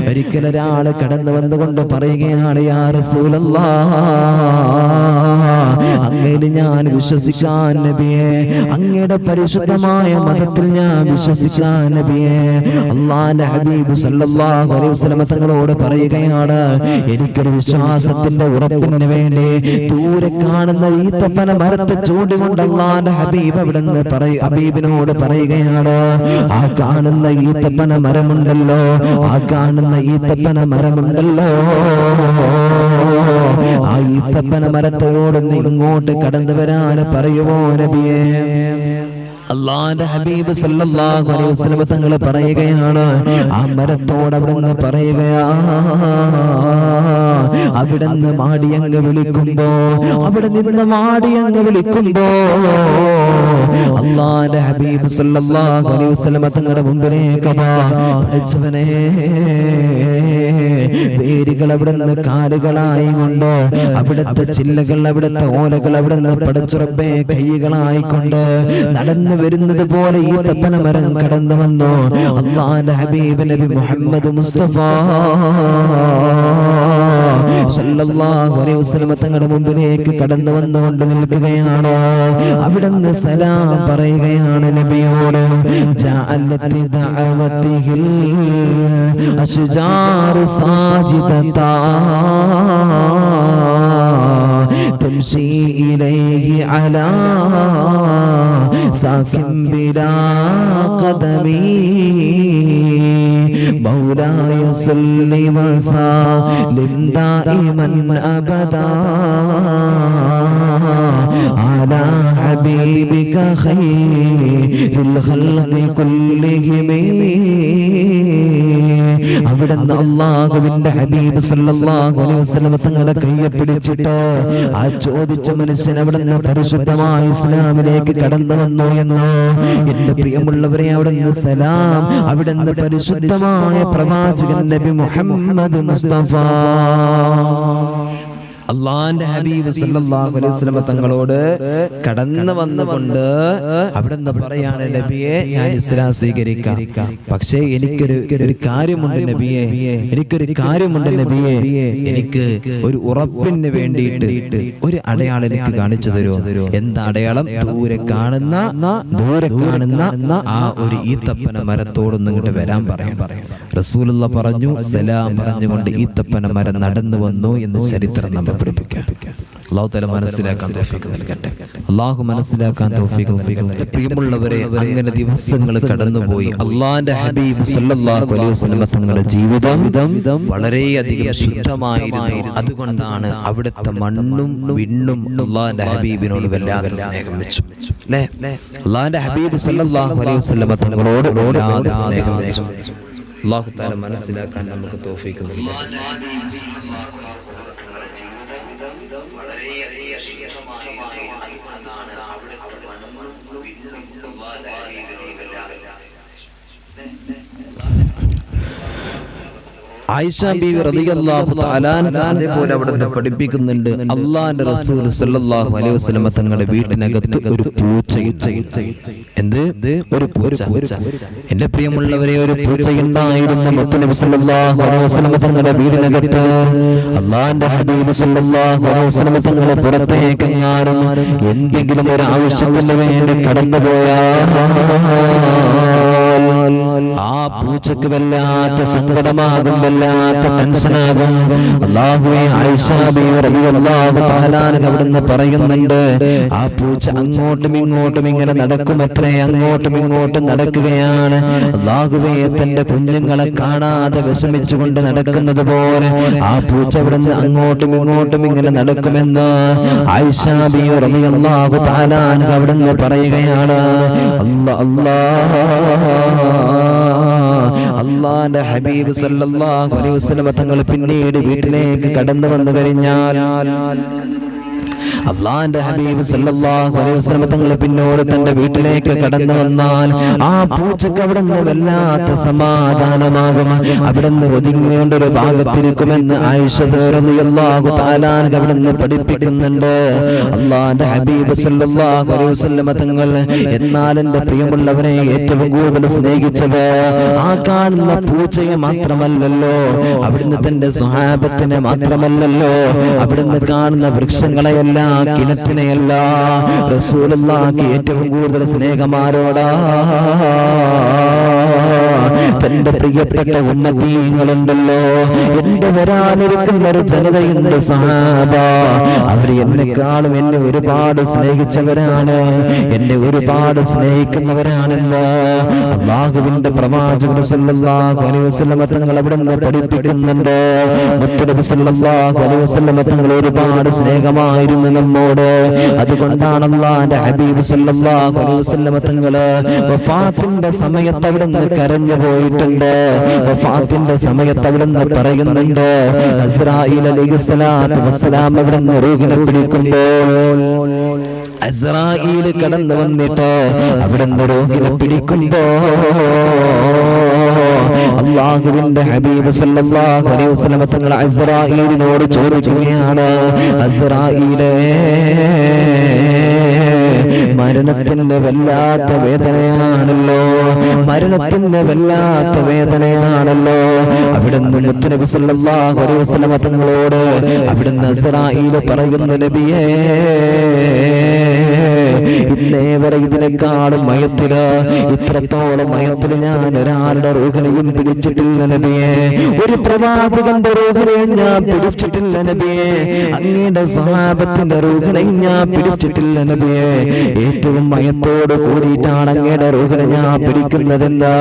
ഒരിക്കൽ ഒരാള് കടന്നു വന്നുകൊണ്ട് പറയുകയാണ്, യാ റസൂലല്ലാഹ്, അങ്ങയിൽ ഞാൻ വിശ്വസിക്കാൻ നബിയെ, അങ്ങയുടെ പരിശുദ്ധമായ മതത്തിൽ ഞാൻ വിശ്വസിക്കാൻ നബിയെ. അല്ലാഹുവിന്റെ ഹബീബ് സല്ലല്ലാഹു അലൈഹി വസല്ലം തങ്ങളോട് പറയുകയാണ്, എനിക്കൊരു വിശ്വാസത്തിന്റെ ഉറപ്പിന് വേണ്ടി ദൂരെ കാണുന്ന ഈത്തപ്പന മരത്തെ ചൂണ്ടിക്കൊണ്ട് അല്ലാഹുവിന്റെ ഹബീബ് അവിടുന്ന് ഹബീബിനോട് പറയുകയാണ്, ആ കാണുന്ന ഈത്തപ്പന മരമുണ്ടല്ലോ, ആ കാണുന്ന ഈത്തപ്പന മരമുണ്ടല്ലോ, ആ ഈത്തപ്പന മരത്തോടൊന്ന് ഇങ്ങോട്ട് കടന്നു വരാൻ പറയുമോ നബിയെ? അല്ലാഹുവിന്റെ ഹബീബ് സല്ലല്ലാഹു അലൈഹി വസല്ലം തങ്ങൾ പറയുകയാണ്, ആ മരത്തോട് അവിടുന്ന് പറയുകയാണ്, അവിടുന്ന് മാടിയങ്ങ് വിളിക്കുമ്പോ, അവിടെ നിന്ന് മാടിയങ്ങ് വിളിക്കുമ്പോ അല്ലാഹുവിന്റെ ഹബീബ് സല്ലല്ലാഹു അലൈഹി വസല്ലം തങ്ങളുടെ മുമ്പിലേക്ക് പഠിച്ചവനെ, വേരുകൾ അവിടുന്ന് കാലുകളായി കൊണ്ട്, അവിടുത്തെ ചില്ലകൾ, അവിടുത്തെ ഓലകൾ അവിടുന്ന് പടച്ചുറപ്പേ കൈകളായിക്കൊണ്ട് നടന്നു വരുന്നത് പോലെ ഈ തപ്പന മരം കടന്നു വന്നു. അല്ലാഹുവിന്റെ ഹബീബ് നബി മുഹമ്മദ് മുസ്തഫ സല്ലല്ലാഹു അലൈഹി വസല്ലം തങ്ങളുടെ മുമ്പിലേക്ക് കടന്നു വന്നുകൊണ്ട് നിൽക്കുകയാണ്. അവിടുന്ന് സലാം പറയുകയാണ് നബിയോട്. ജഅലത്തി ദഅവതിഹിൽ അശ്ജാറു സാജിദതാ തംശി ഇലൈഹി അലാ സാകിൻ ബിലാ ഖദമി മൗലായ സല്ലി വസല്ലിം ദായിമൻ അബദാ അലാ ഹബീബിക ഖൈറുൽ ഖൽഖി കുല്ലിഹിം. അവിടുന്ന് അല്ലാഹുവിന്റെ ഹബീബ് സല്ലല്ലാഹു അലൈഹി വസല്ലം തങ്ങളുടെ കയ്യെ പിടിച്ചിട്ട് ആ ചോദിച്ച മനുഷ്യൻ അവിടുന്ന് പരിശുദ്ധമായ ഇസ്ലാമിലേക്ക് കടന്നു വന്നു എന്ന്. എന്റെ പ്രിയമുള്ളവരെ, അവിടുന്ന് സലാം, അവിടുന്ന് പരിശുദ്ധമായ പ്രവാചകൻ നബി മുഹമ്മദ് മുസ്തഫ അള്ളാന്റെ ഹബീബ് സല്ലല്ലാഹു അലൈഹി വസല്ലം തങ്ങളോട് കടന്നു വന്നുകൊണ്ട് അവിടുന്ന് പറയാണ്, നബിയെ ഞാൻ ഇസ്ലാം സ്വീകരിക്കാം, പക്ഷേ എനിക്കൊരു കാര്യമുണ്ട് നബിയെ, എനിക്ക് ഒരു ഉറപ്പിന് വേണ്ടിയിട്ട് ഒരു അടയാളം എനിക്ക് കാണിച്ചു തരുമോ? എന്താ അടയാളം? ദൂരെ കാണുന്ന ആ ഒരു ഈത്തപ്പന മരത്തോടൊന്നും ഇങ്ങോട്ട് വരാൻ പറയാം. റസൂലുള്ള പറഞ്ഞു, സലാം പറഞ്ഞുകൊണ്ട് ഈത്തപ്പന മരം നടന്നു വന്നു എന്ന് ചരിത്രം നമ്മൾ പഠിപ്പിക്കാം. അല്ലാഹു തആല മനസ്സിലാക്കാൻ തൗഫീഖ് നൽകട്ടെ. അല്ലാഹു മനസ്സിലാക്കാൻ തൗഫീഖ് നൽകട്ടെ. പ്രിയമുള്ളവരെ, അങ്ങനെ ദിവസങ്ങൾ കടന്നുപോയി. അല്ലാഹുവിന്റെ ഹബീബ് സല്ലല്ലാഹു അലൈഹി വസല്ലം തങ്ങളുടെ ജീവിതം വളരെയധികം ശുദ്ധമായിരുന്നു. അതുകൊണ്ടാണ് അവിടുത്തെ മണ്ണും വിണ്ണും അല്ലാഹുവിന്റെ ഹബീബിനോട് വല്ലാതെ സ്നേഹം വെച്ചു. അല്ലേ? അല്ലാഹുവിന്റെ ഹബീബ് സല്ലല്ലാഹു അലൈഹി വസല്ലം തങ്ങളോട് വല്ലാതെ സ്നേഹം വെച്ചു. അല്ലാഹു തആല മനസ്സിലാക്കാൻ നമുക്ക് തൗഫീഖ് നൽകട്ടെ. ആയിഷ ബീവി റളിയല്ലാഹു തആല അതേപോലെ അവിടുന്ന് പഠിപ്പിക്കുന്നുണ്ട്, അല്ലാഹുവിന്റെ റസൂൽ സല്ലല്ലാഹു അലൈഹി വസല്ലം തങ്ങളുടെ വീട്ടിനകത്ത് ഒരു പൂച്ചയുണ്ട്. എന്ത്? ഒരു പൂച്ച. എന്റെ പ്രിയമുള്ളവരെ, ഒരു പൂച്ചയുണ്ടായിരുന്നു മുത്തുനബി സല്ലല്ലാഹു അലൈഹി വസല്ലം തങ്ങളുടെ വീടിനകത്ത്. അല്ലാഹുവിന്റെ ഹബീബ് സല്ലല്ലാഹു അലൈഹി വസല്ലം തങ്ങളെ പുറത്തേക്കെങ്ങാനും എന്തെങ്കിലും ഒരു ആവശ്യത്തിന് വേണ്ടി കടന്നുപോയാൽ ആ പൂച്ചക്ക് വല്ലാത്ത സങ്കടമാകും, വല്ലാത്ത ടെൻഷനാകും. അല്ലാഹുവേ, ആയിഷ ബീവി റളിയല്ലാഹു തആല അവിടുന്ന് പറയുന്നുണ്ട്, ആ പൂച്ച അങ്ങോട്ടും ഇങ്ങോട്ടും ഇങ്ങനെ നടക്കുമത്രേ, അങ്ങോട്ടും ഇങ്ങോട്ടും നടക്കുകയാണ്. അല്ലാഹുവേ, തന്റെ കുഞ്ഞുങ്ങളെ കാണാതെ വിഷമിച്ചുകൊണ്ട് നടക്കുന്നത് പോലെ ആ പൂച്ച അവിടുന്ന് അങ്ങോട്ടും ഇങ്ങോട്ടും ഇങ്ങനെ നടക്കുമെന്ന് ആയിഷ ബീവി റളിയല്ലാഹു തആല അവിടുന്ന് പറയുകയാണ്. അല്ലാഹുവിന്റെ ഹബീബ് സല്ലല്ലാഹു അലൈഹി വസല്ലം തങ്ങൾ പിന്നീട് വീട്ടിലേക്ക് കടന്നു വന്നു കഴിഞ്ഞാൽ അല്ലാഹുവിന്റെ ഹബീബ് സല്ലല്ലാഹു അലൈഹി വസല്ലം തങ്ങൾ പിന്നോട് തന്റെ വീട്ടിലേക്ക് കടന്നു വന്നാൽ ആ പൂച്ചക്ക് അവിടുന്ന് വല്ലാത്ത സമാധാനമാകും. അവിടുന്ന് ഒതുങ്ങിക്കൊണ്ട് ഒരു ഭാഗത്തിരിക്കുമെന്ന് ആയിഷ റളിയല്ലാഹു തആല അവിടുന്ന് പഠിപ്പിക്കുന്നുണ്ട്. അല്ലാഹുവിന്റെ ഹബീബ് സല്ലല്ലാഹു അലൈഹി വസല്ലം തങ്ങൾ എന്നാൽ എന്റെ പ്രിയമുള്ളവരെ ഏറ്റവും കൂടുതൽ സ്നേഹിച്ചത് ആ കാണുന്ന പൂച്ചയെ മാത്രമല്ലല്ലോ, അവിടുന്ന് തന്റെ സ്വഹാബത്തിനെ മാത്രമല്ലല്ലോ, അവിടുന്ന് കാണുന്ന വൃക്ഷങ്ങളെയെല്ലാം, കിണറ്റിനെയല്ല. റസൂലുള്ളാഹിക്ക് ഏറ്റവും കൂടുതൽ സ്നേഹമാരോടാ? തന്റെ പ്രിയപ്പെട്ട ഉമ്മത്തീങ്ങളുണ്ടല്ലോ, എന്റെ വരാനിരിക്കുന്ന ഒരു ജനതയുണ്ട് സഹാബ, അവർ എന്നെക്കാളും എന്നെ ഒരുപാട് സ്നേഹിച്ചവരാണ്, എന്നെ ഒരുപാട് സ്നേഹിക്കുന്നവരാണെന്ന് അല്ലാഹുവിന്റെ പ്രവാചകൻ സല്ലല്ലാഹു അലൈഹി വസല്ലം തങ്ങൾ അവിടുന്ന് പഠിപ്പിക്കുന്നുണ്ട്. മുത്തുനബി സല്ലല്ലാഹു അലൈഹി വസല്ലം തങ്ങൾ ഒരുപാട് സ്നേഹമായിരുന്നു നമ്മോട്. അതുകൊണ്ടാണ് അല്ലാഹുവിന്റെ ഹബീബ് സല്ലല്ലാഹു അലൈഹി വസല്ലം തങ്ങൾ വഫാത്തിന്റെ സമയത്ത് അവിടുന്ന് കരഞ്ഞു പോയിട്ടുണ്ട്. വഫാത്തിന്റെ സമയത്ത് അവിടുന്ന് പറയുന്നുണ്ട്, അസ്റായീൽ അലൈഹിസ്സലാത്തു വസ്സലാം അവിടുന്ന് റൂഹിനെ പിടിക്കുമ്പോൾ അസ്റായീൽ കടന്നു വന്നിട്ട് അവിടുന്ന് റൂഹിനെ പിടിക്കുമ്പോൾ അല്ലാഹുവിന്റെ ഹബീബ് സല്ലല്ലാഹു അലൈഹി വസല്ലം തങ്ങൾ അസ്റായീലിനോട് ചോദിക്കുകയാണ്, അസ്റായീലേ, മരണത്തിന്റെ വല്ലാത്ത വേദനയാണല്ലോ, മരണത്തിന്റെ വല്ലാത്ത വേദനയാണല്ലോ. അവിടുന്ന് മുത്തുനബി സല്ലല്ലാഹു അലൈഹി വസല്ലം തങ്ങളോട് അവിടുന്ന് അസ്റായീൽ പറയുന്നു, നബിയേ, ഇന്നേവരെ ഇതിനേക്കാളും മയത്തില്, ഇത്രത്തോളം മയത്തില് ഞാൻ ഒരാളുടെ റൂഹിനെയും പിടിച്ചിട്ടില്ല നബിയെ, ഒരു പ്രവാചകന്റെ റൂഹിനെയും ഞാൻ പിടിച്ചിട്ടില്ല നബിയെ, അങ്ങയുടെ സ്വഹാബത്തിന്റെ റൂഹിനെയും ഞാൻ പിടിച്ചിട്ടില്ല നബിയെ. ഏറ്റവും മയത്തോട് കൂടിയിട്ടാണ് അങ്ങയുടെ റൂഹിനെ ഞാൻ പിടിക്കുന്നതെന്ന്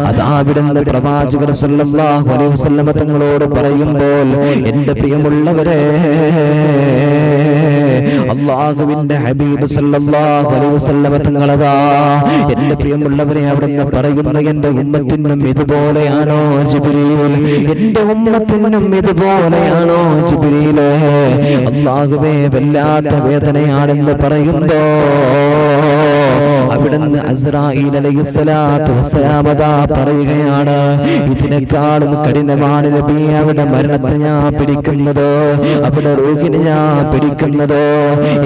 അതാവിടുന്ന് പ്രവാചകർ സല്ലല്ലാഹു അലൈഹി വസല്ലം തങ്ങളോട് പറയുമ്പോൾ, എന്റെ പ്രിയമുള്ളവരെ, അല്ലാഹുവിന്റെ ഹബീബ് സല്ലല്ലാഹു അലൈഹി വസല്ലം തങ്ങളതാ എന്റെ പ്രിയമുള്ളവരെ അവിടുന്ന് പറയുന്നു, എന്റെ ഉമ്മത്തിനും ഇതുപോലെയാണോ ജിബ്രീൽ? എന്റെ ഉമ്മത്തിനും ഇതുപോലെയാണോ ജിബ്രീൽ? അല്ലാഹുവേ, വല്ലാത്ത വേദനയാണെന്ന് പറയുമ്പോ അവിടുന്ന് അസ്രായീൽ അലൈഹിസ്സലാത്തു വസ്സലാം പറയുകയാണ്, ഇതിനേക്കാളും കഠിനമാണ് നബി അവിടെ മരണത്തെ ഞാൻ പിടിക്കുന്നത്, അവിടെ റൂഹിനെ ഞാൻ പിടിക്കുന്നത്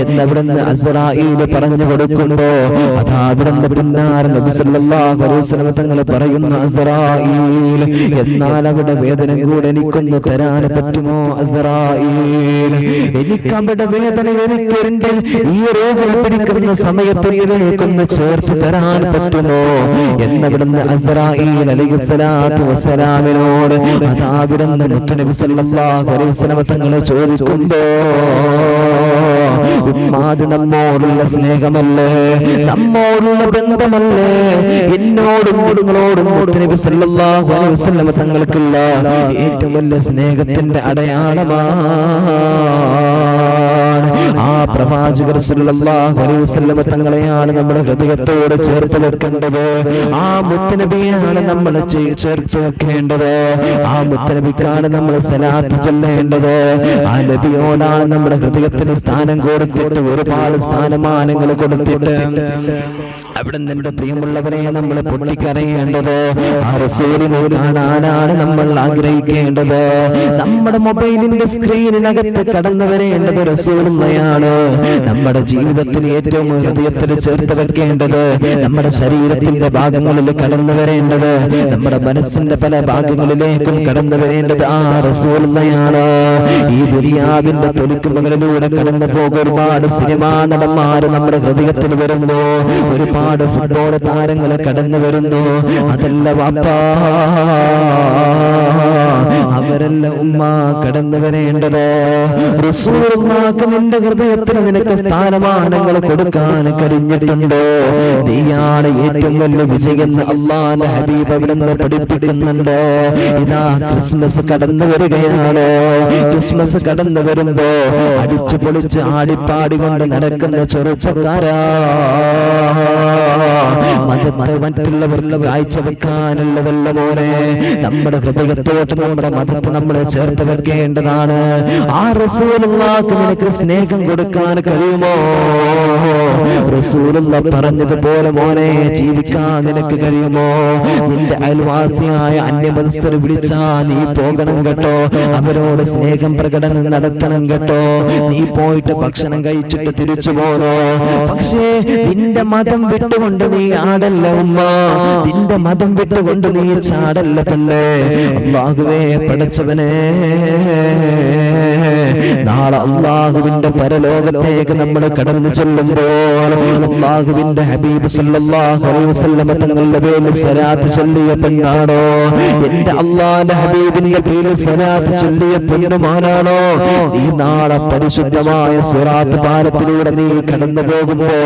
എന്നവിടുന്ന് അസ്രായീൽ പറഞ്ഞു കൊടുക്കുമ്പോ അതാ അവിടുന്ന് പിന്നാലെ നബി സല്ലല്ലാഹു അലൈഹി വസല്ലം തങ്ങൾ പറയുന്നു, അസ്രായീൽ, എന്നാൽ അവിടെ വേദന കൂടെ എനിക്കൊന്ന് തരാൻ പറ്റുമോ അസ്രായീൽ? എനിക്ക് അവിടെ വേദന എനിക്കെന്റെ ഈ റൂഹിനെ പിടിക്കുന്ന സമയത്തിലേക്കൊന്ന് ചേർത്ത് തരാൻ പറ്റുമോ എന്നവിടുന്ന് അസ്രായീൽ അലൈഹിസ്സലാത്തു വസ്സലാമിനോട് അതാ അവിടുന്ന് മുത്തുനബി സല്ലല്ലാഹു അലൈഹി വസല്ലം തങ്ങൾ ചോദിക്കുമ്പോ, ഉമ്മാത് നമ്മോടുള്ള സ്നേഹമല്ലേ, നമ്മോടുള്ള ബന്ധമല്ലേ, എന്നോടും നിങ്ങളോടും മുത്തുനബി സല്ലല്ലാഹു അലൈഹി വസല്ലം തങ്ങൾക്കുള്ള ഏറ്റവും വലിയ സ്നേഹത്തിന്റെ അടയാളമാണ്. ആ പ്രവാചകർ സല്ലല്ലാഹു അലൈഹി വസല്ലം തങ്ങളെയാണ് നമ്മുടെ ഹൃദയത്തോട് ചേർത്ത് വെക്കേണ്ടത്. ആ മുത്തുനബിയാണ് നമ്മൾ ചേർത്ത് വെക്കേണ്ടത്. ആ മുത്തുനബിക്കാണ് നമ്മൾ സലാത്ത് ചൊല്ലേണ്ടത്. ആ നബിയോടാണ് നമ്മുടെ ഹൃദയത്തിന് സ്ഥാനം കൊടുത്തിട്ട് ഒരുപാട് സ്ഥാനമാനങ്ങൾ കൊടുത്തിട്ട് അവിടെ നിന്റെ പ്രിയമുള്ളവരെ നമ്മൾ പൊട്ടിക്കരയേണ്ടത്. ആ റസൂലിനെ കാണാനാണ് നമ്മൾ ആഗ്രഹിക്കേണ്ടത്. നമ്മുടെ മൊബൈലിന്റെ സ്ക്രീനിനകത്ത് കടന്നു വരേണ്ടത് റസൂലുള്ളയാണ്. നമ്മുടെ ജീവിതത്തിൽ ഏറ്റവും ഹൃദയത്തിൽ ചേർത്ത് വെക്കേണ്ടത്, നമ്മുടെ ശരീരത്തിന്റെ ഭാഗങ്ങളിൽ കടന്നു വരേണ്ടത്, നമ്മുടെ മനസ്സിന്റെ പല ഭാഗങ്ങളിലേക്കും കടന്നു വരേണ്ടത് ആ റസൂലുള്ളയാണ്. ഈ ദുനിയാവിന്റെ തൊലിക്കുമകളിലൂടെ കടന്നു പോകുന്ന ഒരുപാട് സിനിമാ നടന്മാര് നമ്മുടെ ഹൃദയത്തിൽ വരുന്നു, ഒരുപാട് ഫുട്ബോൾ താരങ്ങൾ കടന്നു വരുന്നു. അതല്ല വാപ്പാ, അവരല്ല ഉമ്മ കടന്നു വരേണ്ടത്. റസൂലുള്ളാഹിക്ക് നിന്റെ ഹൃദയത്തിൽ നിനക്ക് സ്ഥാനമാനങ്ങൾ കൊടുക്കാൻ കഴിഞ്ഞിട്ടുണ്ട്. നീയാണ് ഏറ്റവും വലിയ വിജയം. അല്ലാഹുവിന്റെ ഹബീബ് അവിടുന്ന് പഠിപ്പിക്കുന്നുണ്ട്. ഇതാ ക്രിസ്മസ് കടന്നു വരികയാണ്. ക്രിസ്മസ് കടന്നു വരുമ്പോ അടിച്ചു പൊളിച്ച് ആടിപ്പാടികൊണ്ട് നടക്കുന്ന ചെറുപ്പക്കാരാ, മതത്തെ മറ്റുള്ളവർക്ക് കാഴ്ചവെക്കാനുള്ളതല്ല മോനെ. നമ്മുടെ ഹൃദയത്തോട്ട് നമ്മുടെ മതത്തെ നമ്മൾ ചേർത്ത് വെക്കേണ്ടതാണ്. ആ റസൂലുള്ളാഹിക്ക് നിനക്ക് സ്നേഹം കൊടുക്കാൻ കഴിയുമോ? റസൂലുള്ള പറഞ്ഞതുപോലെ മോനെ ജീവിക്കാൻ നിനക്ക് കഴിയുമോ? നിന്റെ അയൽവാസിയായ അന്യമതസ്ഥർ വിളിച്ചാ നീ പോകണം കേട്ടോ, അവരോട് സ്നേഹം പ്രകടനം നടത്തണം കേട്ടോ. നീ പോയിട്ട് ഭക്ഷണം കഴിച്ചിട്ട് തിരിച്ചു പോണോ? പക്ഷേ നിന്റെ മതം വിട്ടുകൊണ്ട് നീ ആടല്ല ഉമ്മ, നിന്റെ മതം വിട്ടുകൊണ്ട് നീ ചാടല്ല തന്നെ. അല്ലാഹുവേ പടച്ചവനെ, നാളെ അല്ലാഹുവിന്റെ പരലോകത്തേക്ക് നമ്മൾ കടന്നു ചെല്ലുമ്പോൾ അല്ലാഹുവിന്റെ ഹബീബ് സല്ലല്ലാഹു അലൈഹി വസല്ലം തങ്ങളുടെ പേരിൽ സ്വലാത്ത് ചൊല്ലിയ പെണ്ണാണോ? എന്റെ അല്ലാഹുവിന്റെ ഹബീബിന്റെ പേരിൽ സ്വലാത്ത് ചൊല്ലിയ പെണ്ണുമാനാണോ? ഈ നാളെ പരിശുദ്ധമായ സിറാത്ത് പാലത്തിലൂടെ നീ കടന്നു പോകുമ്പോ,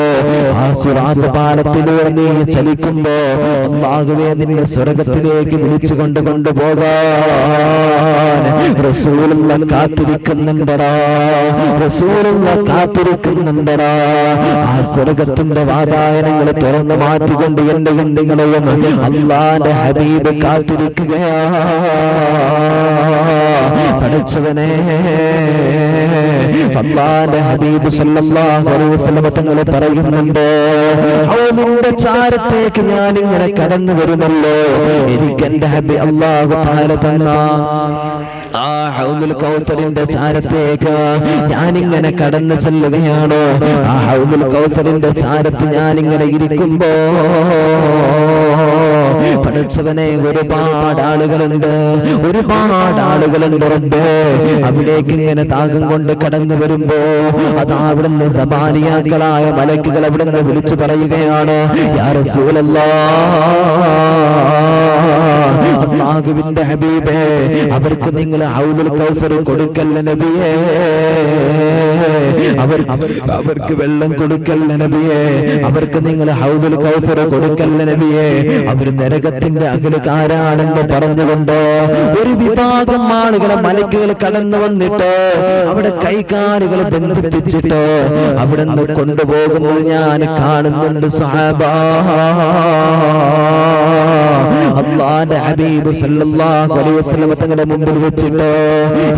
ആ സിറാത്ത് പാലത്തിലൂടെ നീ ചലിക്കുമ്പോ അല്ലാഹുവേ നിന്നെ സ്വർഗ്ഗത്തിലേക്ക് വിളിച്ചു കൊണ്ടുപോകാൻ റസൂലുള്ള കാത്തിരിക്കുന്നുണ്ടടാ, റസൂലുള്ള കാത്തിരിക്കുന്നുണ്ടടാ. ആ സ്വർഗ്ഗത്തിന്റെ വാതായനങ്ങൾ തുറന്നു മാറ്റിക്കൊണ്ട് എന്റെയും നിങ്ങളെയും അല്ലാഹുവിന്റെ ഹബീബ് കാത്തിരിക്കുകയാ. പഠിച്ചവനെ, അല്ലാഹുവിന്റെ ഹബീബ് സല്ലല്ലാഹു അലൈഹി വസല്ലം തങ്ങൾ പറയുന്നുണ്ട്, ഹൗലിന്റെ ചാരത്തേക്ക് ഞാൻ ഇങ്ങനെ കടന്നു വരുമല്ലോ, എനിക്ക് എന്റെ ഹബീബ് അല്ലാഹു തആല തന്ന ആ ഹൗലുൽ കൗസറിന്റെ ചാരത്തേക്ക് ഞാനിങ്ങനെ കടന്നു ചെല്ലുകയാണ്. ആ ഹൗലുൽ കൗസറിന്റെ ചാരത്ത് ഞാനിങ്ങനെ ഇരിക്കുമ്പോ പഠിച്ചവനെ ഒരുപാട് ആളുകളുണ്ട്, ഒരുപാട് ആളുകളുണ്ട് റബ്ബേ. അവിടേക്ക് ഇങ്ങനെ താകം കൊണ്ട് കടന്നു വരുമ്പോ അതാ അവിടുന്ന് സബാനിയാക്കളായ മലക്കുകൾ അവിടുന്ന് വിളിച്ചു പറയുകയാണ്, യാ റസൂലല്ലാഹ്, അല്ലാഹുവിന്റെ ഹബീബേ, അവർക്ക് നിങ്ങൾ ഹൗലുൽ കൗസർ കൊടുക്കല്ല നബിയേ, അവർക്ക് വെള്ളം കൊടുക്കല്ല നബിയേ, അവർക്ക് നിങ്ങൾ ഹൗലുൽ കൗസർ കൊടുക്കല്ല നബിയേ, അവർ നരകത്തിന്റെ അകലുകാരാണെന്ന് പറഞ്ഞുകൊണ്ട് ഒരു വിഭാഗം ആളുകളെ മലക്കുകൾ കടന്നു വന്നിട്ട് അവിടെ കൈകാലുകൾ ബന്ധിപ്പിച്ചിട്ട് അവിടെ നിന്ന് കൊണ്ടുപോകുന്നത് ഞാൻ കാണുന്നുണ്ട് സ്വഹാബ. അല്ലാഹുവിന്റെ ഹബീബ് സല്ലല്ലാഹു അലൈഹി വസല്ലം തങ്ങളുടെ മുമ്പിൽ വെച്ചിട്ട്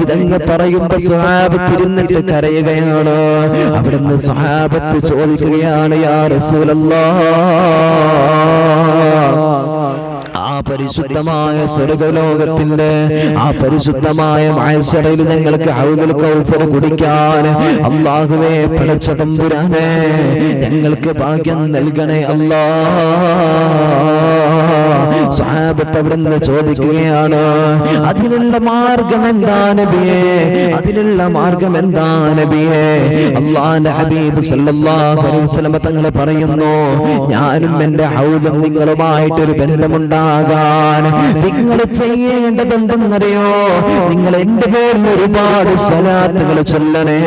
ഇതങ്ങ് പറയുമ്പോൾ സ്വഹാബത്ത് ഇരുന്നിട്ട് കരയുകയാണ്. അവിടുന്ന് സ്വഹാബത്ത് ചോദിക്കുകയാണ്, യാ റസൂലല്ലാഹ്, ആ പരിശുദ്ധമായ സ്വർഗ്ഗലോകത്തിന്റെ ആ പരിശുദ്ധമായ മഹ്ശറിൽ ഞങ്ങൾക്ക് ഹൗദുൽ കൗസർ കുടിക്കാൻ അല്ലാഹുവേ പടച്ച തമ്പുരാനെ ഞങ്ങൾക്ക് ഭാഗ്യം നൽകണേ അല്ലാഹ്. സ്വഹാബത്ത് അവിടുന്ന് ചോദിക്കുകയാണ്, അതിനുള്ള മാർഗം എന്താ നബിയേ, അതിനുള്ള മാർഗം എന്താ നബിയേ? അല്ലാഹുവിന്റെ ഹബീബ് സല്ലല്ലാഹു അലൈഹി വസല്ലം തങ്ങൾ പറയുന്നു, ഞാനും എന്റെ ഹൗദും നിങ്ങളുമായിട്ടൊരു ബന്ധമുണ്ടാകാൻ നിങ്ങൾ ചെയ്യേണ്ടത് എന്തെന്നറിയോ? നിങ്ങൾ എന്റെ പേരിൽ ഒരുപാട് സ്വലാത്തുകൾ ചൊല്ലണേ,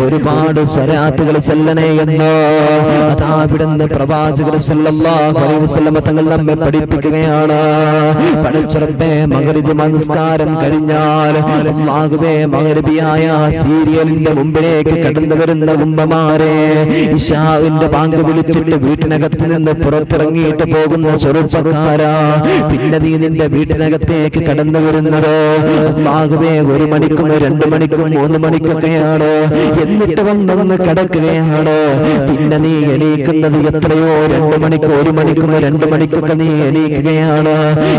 ഒരുപാട് സ്വലാത്തുകൾ ചൊല്ലണേ എന്ന് അതാ അവിടുന്ന് പ്രവാചകർ സല്ലല്ലാഹു അലൈഹി വസല്ലം തങ്ങൾ നമ്മെ പഠിപ്പിക്കുകയാണ്. പടച്ചറബ്ബേ, മഗ്‌രിബ് നമസ്കാരം കഴിഞ്ഞാൽ അല്ലാഹുവേ മഗ്‌രിബിയായ സീരിയലിന്റെ മുമ്പിലേക്ക് കടന്നു വരുന്ന ഉമ്മമാരെ, ഇശാഇന്റെ ബാങ്ക് വിളിച്ചിട്ട് വീട്ടിനകത്ത് നിന്ന് പുറത്തിറങ്ങിയിട്ട് പോകുന്ന ചെറുപ്പക്കാരാ, പിന്നെ നീ നിന്റെ വീട്ടിനകത്തേക്ക് കടന്നു വരുന്നത് അല്ലാഹുവേ 1 മണിക്കും 2 മണിക്കും 3 മണിക്കൊക്കെയാണ്. എന്നിട്ട് വന്നൊന്ന് കിടക്കുകയാണ്. പിന്നെ നീ എണീക്കുന്നത് എത്രയോ 2 മണിക്കും 1 മണിക്കും 2 മണിക്കൊക്കെ നീ എണീക്കുകയാണ്.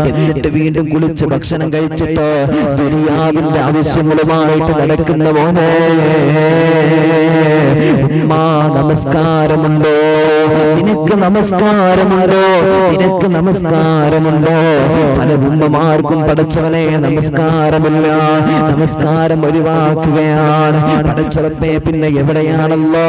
എന്നിട്ട് വീണ്ടും കുളിച്ച് ഭക്ഷണം കഴിച്ചിട്ട് ദുനിയാവിന്റെ ആവശ്യങ്ങളുമായിട്ട് നടക്കുന്ന മോനെ, ഉമ്മ നമസ്കാരമുണ്ടോ നിനക്ക്? നമസ്കാരമുണ്ടോ നിനക്ക്? നമസ്കാരമുണ്ടോ? പല ഉമ്മമാർക്കും പടച്ചവനെ നമസ്കാരമില്ല, നമസ്കാരം ഒഴിവാക്കുകയാണ്. പടച്ചവനെ പിന്നെ എവിടെയാണല്ലോ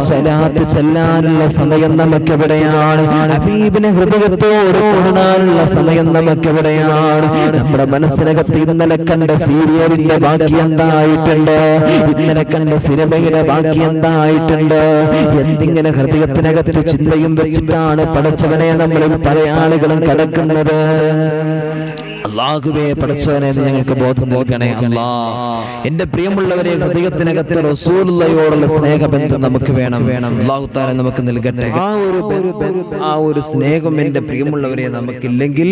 സ്വലാത്ത് ചെല്ലാനുള്ള സമയം? നമുക്ക് എവിടെയാണ്? ഹബീബിനെ ഹൃദയത്തോട് കാണാനുള്ള സമയം നമുക്ക് എവിടെയാണ്? നമ്മുടെ മനസ്സിനകത്ത് ഇന്നലെ കണ്ട സീരിയലിന്റെ ബാക്കി എന്തായിട്ടുണ്ട്? ഇന്നലെ കണ്ട സിനിമയുടെ ബാക്കി എന്തായിട്ടുണ്ട്? എന്തിങ്ങനെ ഹൃദയത്തിനകത്ത് ചിന്തയും വെച്ചിട്ടാണ് പടച്ചവനെ നമ്മളിൽ പല ആളുകളും കടക്കുന്നത്? അല്ലാഹുവേ പടച്ചവനെ ഞങ്ങൾക്ക് ബോധം നൽകണേ അല്ലാ. എന്റെ പ്രിയമുള്ളവരെ, ഹൃദയത്തിനകത്ത് റസൂലുള്ളാഹിയോടുള്ള സ്നേഹബന്ധം നമുക്ക് വേണം. അല്ലാഹു തആല നമുക്ക് നൽകട്ടെ ആ ഒരു സ്നേഹം. എന്റെ പ്രിയമുള്ളവരെ, നമുക്കില്ലെങ്കിൽ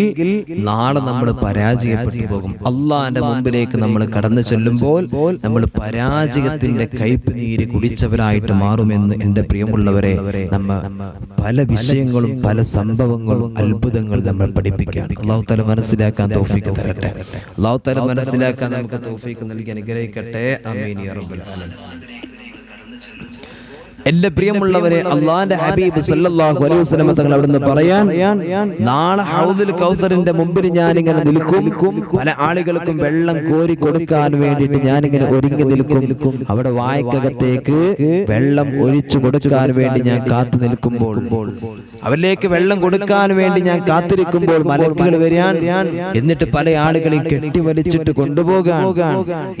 നാളെ നമ്മൾ പരാജയപ്പെട്ടു പോകും. അല്ലാഹുവിന്റെ മുമ്പിലേക്ക് നമ്മൾ കടന്നു ചെല്ലുമ്പോൾ നമ്മൾ പരാജയത്തിന്റെ കയ്പ് നീര് കുടിച്ചവരായിട്ട് മാറുമെന്ന് എന്റെ പ്രിയമുള്ളവരെ നമ്മ പല വിഷയങ്ങളും പല സംഭവങ്ങളും അത്ഭുതങ്ങൾ നമ്മൾ പഠിപ്പിക്കുകയാണ്. അല്ലാഹു തആല മനസ്സിലാക്കാൻ തൗഫീഖ് തരട്ടെ. അല്ലാഹു തആല മനസ്സിലാക്കാൻ നമുക്ക് തൗഫീഖ് നൽകി അനുഗ്രഹിക്കട്ടെ. ആമീൻ യാ റബ്ബൽ ആലമീൻ. എന്റെ പ്രിയമുള്ളവരെ, അല്ലാഹുവിന്റെ ഹബീബ് സല്ലല്ലാഹു അലൈഹി വസല്ലം തങ്ങൾ അവിടുന്ന് പറയാൻ, നാളെ ഹൗദുൽ കൗസറിന്റെ മുമ്പിൽ ഞാനിങ്ങനെ നിൽക്കും. പല ആളുകൾക്കും വെള്ളം കോരി കൊടുക്കാൻ വേണ്ടിയിട്ട് ഞാനിങ്ങനെ ഒരുങ്ങി നിൽക്കും. അവിടെ വായ്ക്കകത്തേക്ക് വെള്ളം ഒഴിച്ചു കൊടുക്കാൻ വേണ്ടി ഞാൻ കാത്തു നിൽക്കുമ്പോൾ, അവരിലേക്ക് വെള്ളം കൊടുക്കാൻ വേണ്ടി ഞാൻ കാത്തിരിക്കുമ്പോൾ മലക്കുകൾ വരാൻ, എന്നിട്ട് പല ആളുകളെയും കെട്ടിവലിച്ചിട്ട് കൊണ്ടുപോകാൻ.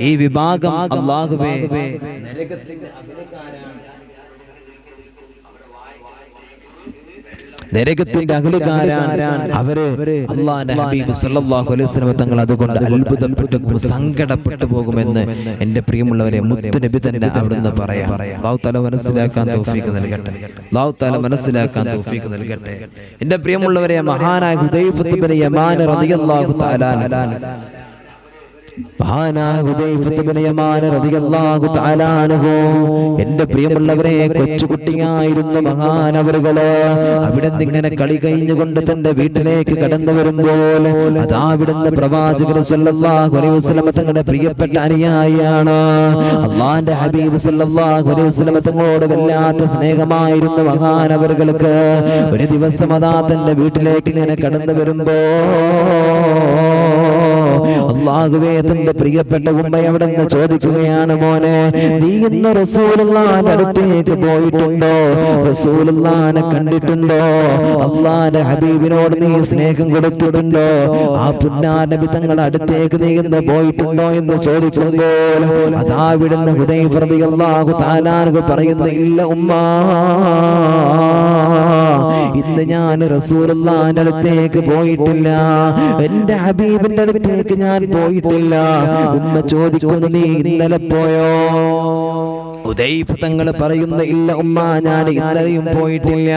ഈ വിഭാഗം അല്ലാഹുവേ നരകത്തിന്റെ അകലുകാരാണ്, നരകത്തിന്റെ അകലുകാരാൻ അവര്. അല്ലാഹുവിന്റെ ഹബീബ് സല്ലല്ലാഹു അലൈഹി വസല്ലം തങ്ങൾ അതുകൊണ്ട് അത്ഭുതപ്പെട്ടു സങ്കടപ്പെട്ടു പോകുമെന്ന് എന്റെ പ്രിയമുള്ളവരെ മുത്ത് നബി തന്നെ അവിടുന്ന് പറയാം. അല്ലാഹു തആല മനസ്സിലാക്കാൻ തൗഫീഖ് നൽകട്ടെ. അല്ലാഹു തആല മനസ്സിലാക്കാൻ തൗഫീഖ് നൽകട്ടെ. എന്റെ പ്രിയമുള്ളവരെ, മഹാനായ ഹുദൈഫത്ത് ഇബ്നു യമാൻ റളിയല്ലാഹു തആല എന്റെ പ്രിയമുള്ളവരെ, കൊച്ചുകുട്ടിയായിരുന്നു മഹാനവറുകള്. അവിടെ നിന്നിങ്ങനെ കളി കഴിഞ്ഞുകൊണ്ട് തന്റെ വീട്ടിലേക്ക് കടന്നു വരുമ്പോൾ അതാ അവിടുന്ന് പ്രവാചകർ സല്ലല്ലാഹു അലൈഹി വസല്ലം തങ്ങളുടെ പ്രിയപ്പെട്ട അനുയായിയാണ്. അല്ലാഹുവിന്റെ ഹബീബ് സല്ലല്ലാഹു അലൈഹി വസല്ലം തങ്ങളോട് വല്ലാത്ത സ്നേഹമായിരുന്നു മഹാനവറുകൾക്ക്. 1 ദിവസം അതാ തന്റെ വീട്ടിലേക്ക് ഇങ്ങനെ കടന്നു വരുമ്പോ അല്ലാഹുവേ തന്റെ പ്രിയപ്പെട്ട ഉമ്മ അവിടെ നിന്ന് ചോദിക്കുകയാണ് മോനെ നീ ഇന്ന് റസൂലുള്ളാഹിന്റെ അടുത്തേക്ക് പോയിട്ടുണ്ടോ റസൂലുള്ളാഹിനെ കണ്ടിട്ടുണ്ടോ അല്ലാഹുവിന്റെ ഹബീബിനോട് നീ സ്നേഹം കൊടുത്തിട്ടുണ്ടോ ആ പുന്നാര നബി തങ്ങളുടെ അടുത്തേക്ക് നീ ഇന്ന് പോയിട്ടുണ്ടോ എന്ന് ചോദിക്കുമ്പോൾ അതാ വിടുന്ന ഹുദൈഫ റളിയല്ലാഹു തആല പറയുന്നു ഇല്ല ഉമ്മ ഇന്ന് ഞാൻ റസൂലുള്ളാഹിന്റെ അടുത്തേക്ക് പോയിട്ടില്ല എന്റെ ഹബീബിന്റെ അടുത്തേക്ക് ഞാൻ പോയിട്ടില്ല ഉമ്മ ചോദിക്കുന്നു നീ ഇന്നലെ പോയോ ഹുദൈഫ തങ്ങൾ പറയുന്ന ഇല്ല ഉമ്മ ഞാൻ ഇന്നലെയും പോയിട്ടില്ല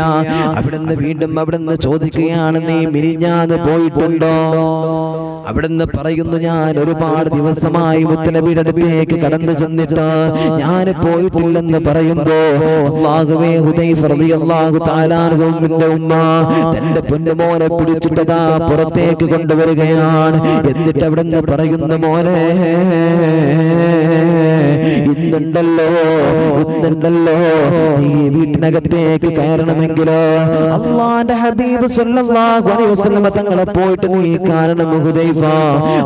അവിടുന്ന് വീണ്ടും അവിടുന്ന് ചോദിക്കുകയാണ് നീ മിനിഞ്ഞാന്ന് പോയിട്ടുണ്ടോ അവിടുന്ന് പറയുന്നു ഞാൻ ഒരുപാട് ദിവസമായി മുത്തനബിയുടെ അടുത്തേക്ക് കടന്നു ചെന്നിട്ട് ഞാൻ പോയിട്ടില്ലെന്ന് പറയുമ്പോ അല്ലാഹുവേ ഹുദൈഫ റളിയല്ലാഹു തആല അൻഹുവിന്റെ ഉമ്മ തന്റെ പൊന്നുമോനെ പിടിച്ചിട്ടതാ പുറത്തേക്ക് കൊണ്ടുവരികയാണ് എന്നിട്ട് അവിടുന്ന് പറയുന്നു മോനെ ഇന്നുണ്ടല്ലോ നീ വീട്ടിനകത്തേക്ക് കയറണമെങ്കിലോ അല്ലാഹുവിന്റെ ഹബീബ് സ്വല്ലല്ലാഹു അലൈഹി വസല്ലം തങ്ങളെ പോയിട്ട് നീ കാരണം ഹുദൈഫ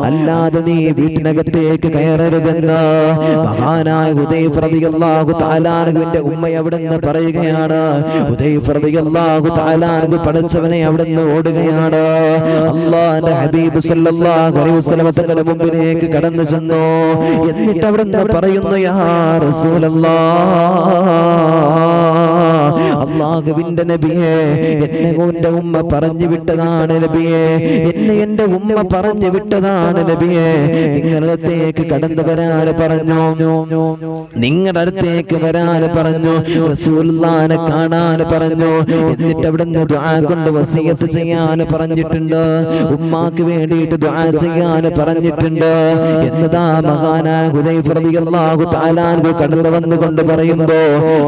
അല്ലാതെ നീ വീട്ടിനകത്തേക്ക് കയറരുതെന്ന് മഹാനായ ഹുദൈഫ റളിയല്ലാഹു തആല അൻഹുവിന്റെ ഉമ്മ അവിടുന്ന് പറയുകയാണ് ഹുദൈഫ റളിയല്ലാഹു തആല അൻഹു പടച്ചവനെ അവിടുന്ന് ഓടുകയാണ് അല്ലാഹുവിന്റെ ഹബീബ് സ്വല്ലല്ലാഹു അലൈഹി വസല്ലം തങ്ങളുടെ മുമ്പിലേക്ക് കടന്നു ചെന്നു എന്നിട്ട് അവിടുന്ന് പറയുന്നു യാ റസൂലല്ലാഹ് അല്ലാഹുവിന്റെ നബിയേ എന്നെ എന്റെ ഉമ്മ പറഞ്ഞു വിട്ടതാണ് നബിയേ എന്നെ എന്റെ ഉമ്മ പറഞ്ഞു വിട്ടതാണ് നബിയേ നിങ്ങളുടെ അടുത്തേക്ക് കടന്നു വരാൻ പറഞ്ഞു നിങ്ങളുടെ അടുത്തേക്ക് വരാൻ പറഞ്ഞു റസൂലുള്ളാഹിനെ കാണാൻ പറഞ്ഞു എന്നിട്ട് അവിടുന്ന് ദുആ കൊണ്ട് വസിയത്ത് ചെയ്യാൻ പറഞ്ഞിട്ടുണ്ട് ഉമ്മാക്ക് വേണ്ടിയിട്ട് ദുആ ചെയ്യാൻ പറഞ്ഞിട്ടുണ്ട് എന്നതാ മഹാനായ ഹുദൈഫ റളിയല്ലാഹു തആല അൻഹു കടന്നു വന്നുകൊണ്ട് പറയുമ്പോ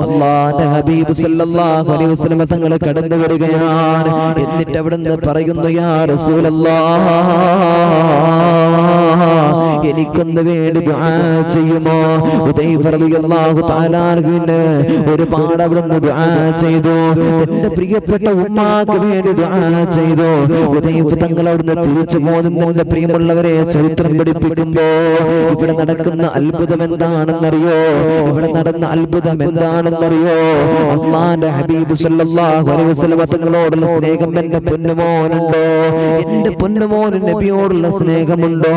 അല്ലാഹുവിന്റെ ഹബീബ് സല്ലല്ലാഹു അലൈഹി വസല്ലം തങ്ങൾ കടന്നു വരികയാണ് എന്നിട്ട് അവിടുന്ന് പറയുന്നു യാ റസൂലല്ലാഹ് എനിക്കൊന്ന് വേണ്ടി ദുആ ചെയ്യുമോ ഹുദൈഫ റളിയല്ലാഹു തആല അൻഹുവിന് ഒരുപാട് അവിടുന്ന് ദുആ ചെയ്തു തന്റെ പ്രിയപ്പെട്ട ഉമ്മാക്ക് വേണ്ടി ദുആ ചെയ്തു ഹുദൈഫ തങ്ങൾ അവിടുന്ന് തിരിച്ചു പോകുന്നതിന്റെ പ്രിയമുള്ളവരെ ചരിത്രം പഠിപ്പിക്കുമ്പോ ഇവിടെ നടക്കുന്ന അത്ഭുതം എന്താണെന്നറിയോ ഇവിടെ നടന്ന അത്ഭുതം എന്താണെന്നറിയോ അല്ലാഹുവിന്റെ ഹബീബ് സല്ലല്ലാഹു അലൈഹി വസല്ലം തങ്ങളോടുള്ള സ്നേഹം എന്റെ പൊന്നുമോനുണ്ടോ എന്റെ പൊന്നുമോന് നബിയോടുള്ള സ്നേഹമുണ്ടോ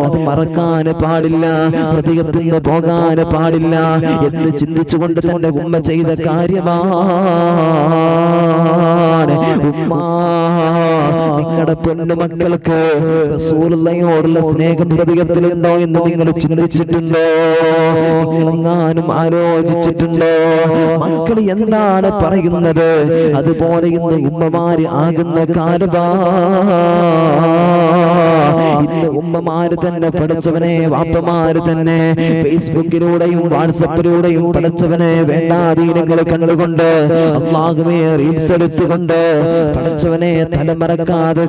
അത് മറക്കാൻ പാടില്ല ഹൃദയത്തിൽ നിന്ന് പോകാൻ പാടില്ല എന്ന് ചിന്തിച്ചുകൊണ്ട് തന്റെ ഉമ്മ ചെയ്ത കാര്യമാണ് ഉമ്മ നിങ്ങളുടെ പൊന്നുമക്കൾക്ക് റസൂലുള്ളാഹിയോടുള്ള സ്നേഹം ഹൃദയത്തിലുണ്ടോ എന്ന് നിങ്ങൾ ചിന്തിച്ചിട്ടുണ്ടോ നിങ്ങളെങ്ങാനും ആലോചിച്ചിട്ടുണ്ടോ മക്കൾ എന്താണ് പറയുന്നത് അതുപോലെ ഇന്ന് ഉമ്മമാര് ആകുന്ന കാലമാ ഇന്ന് ഉമ്മമാര് തന്നെ പഠിച്ചവനെ വാപ്പമാര് തന്നെ ഫേസ്ബുക്കിലൂടെയും വാട്സപ്പിലൂടെയും പഠിച്ചവനെ വേണ്ടാധീനങ്ങൾ കണ്ടുകൊണ്ട് അല്ലാഹുവേ റീൽസ് എടുത്തുകൊണ്ട് പഠിച്ചവനെ തലമറക്കാതെ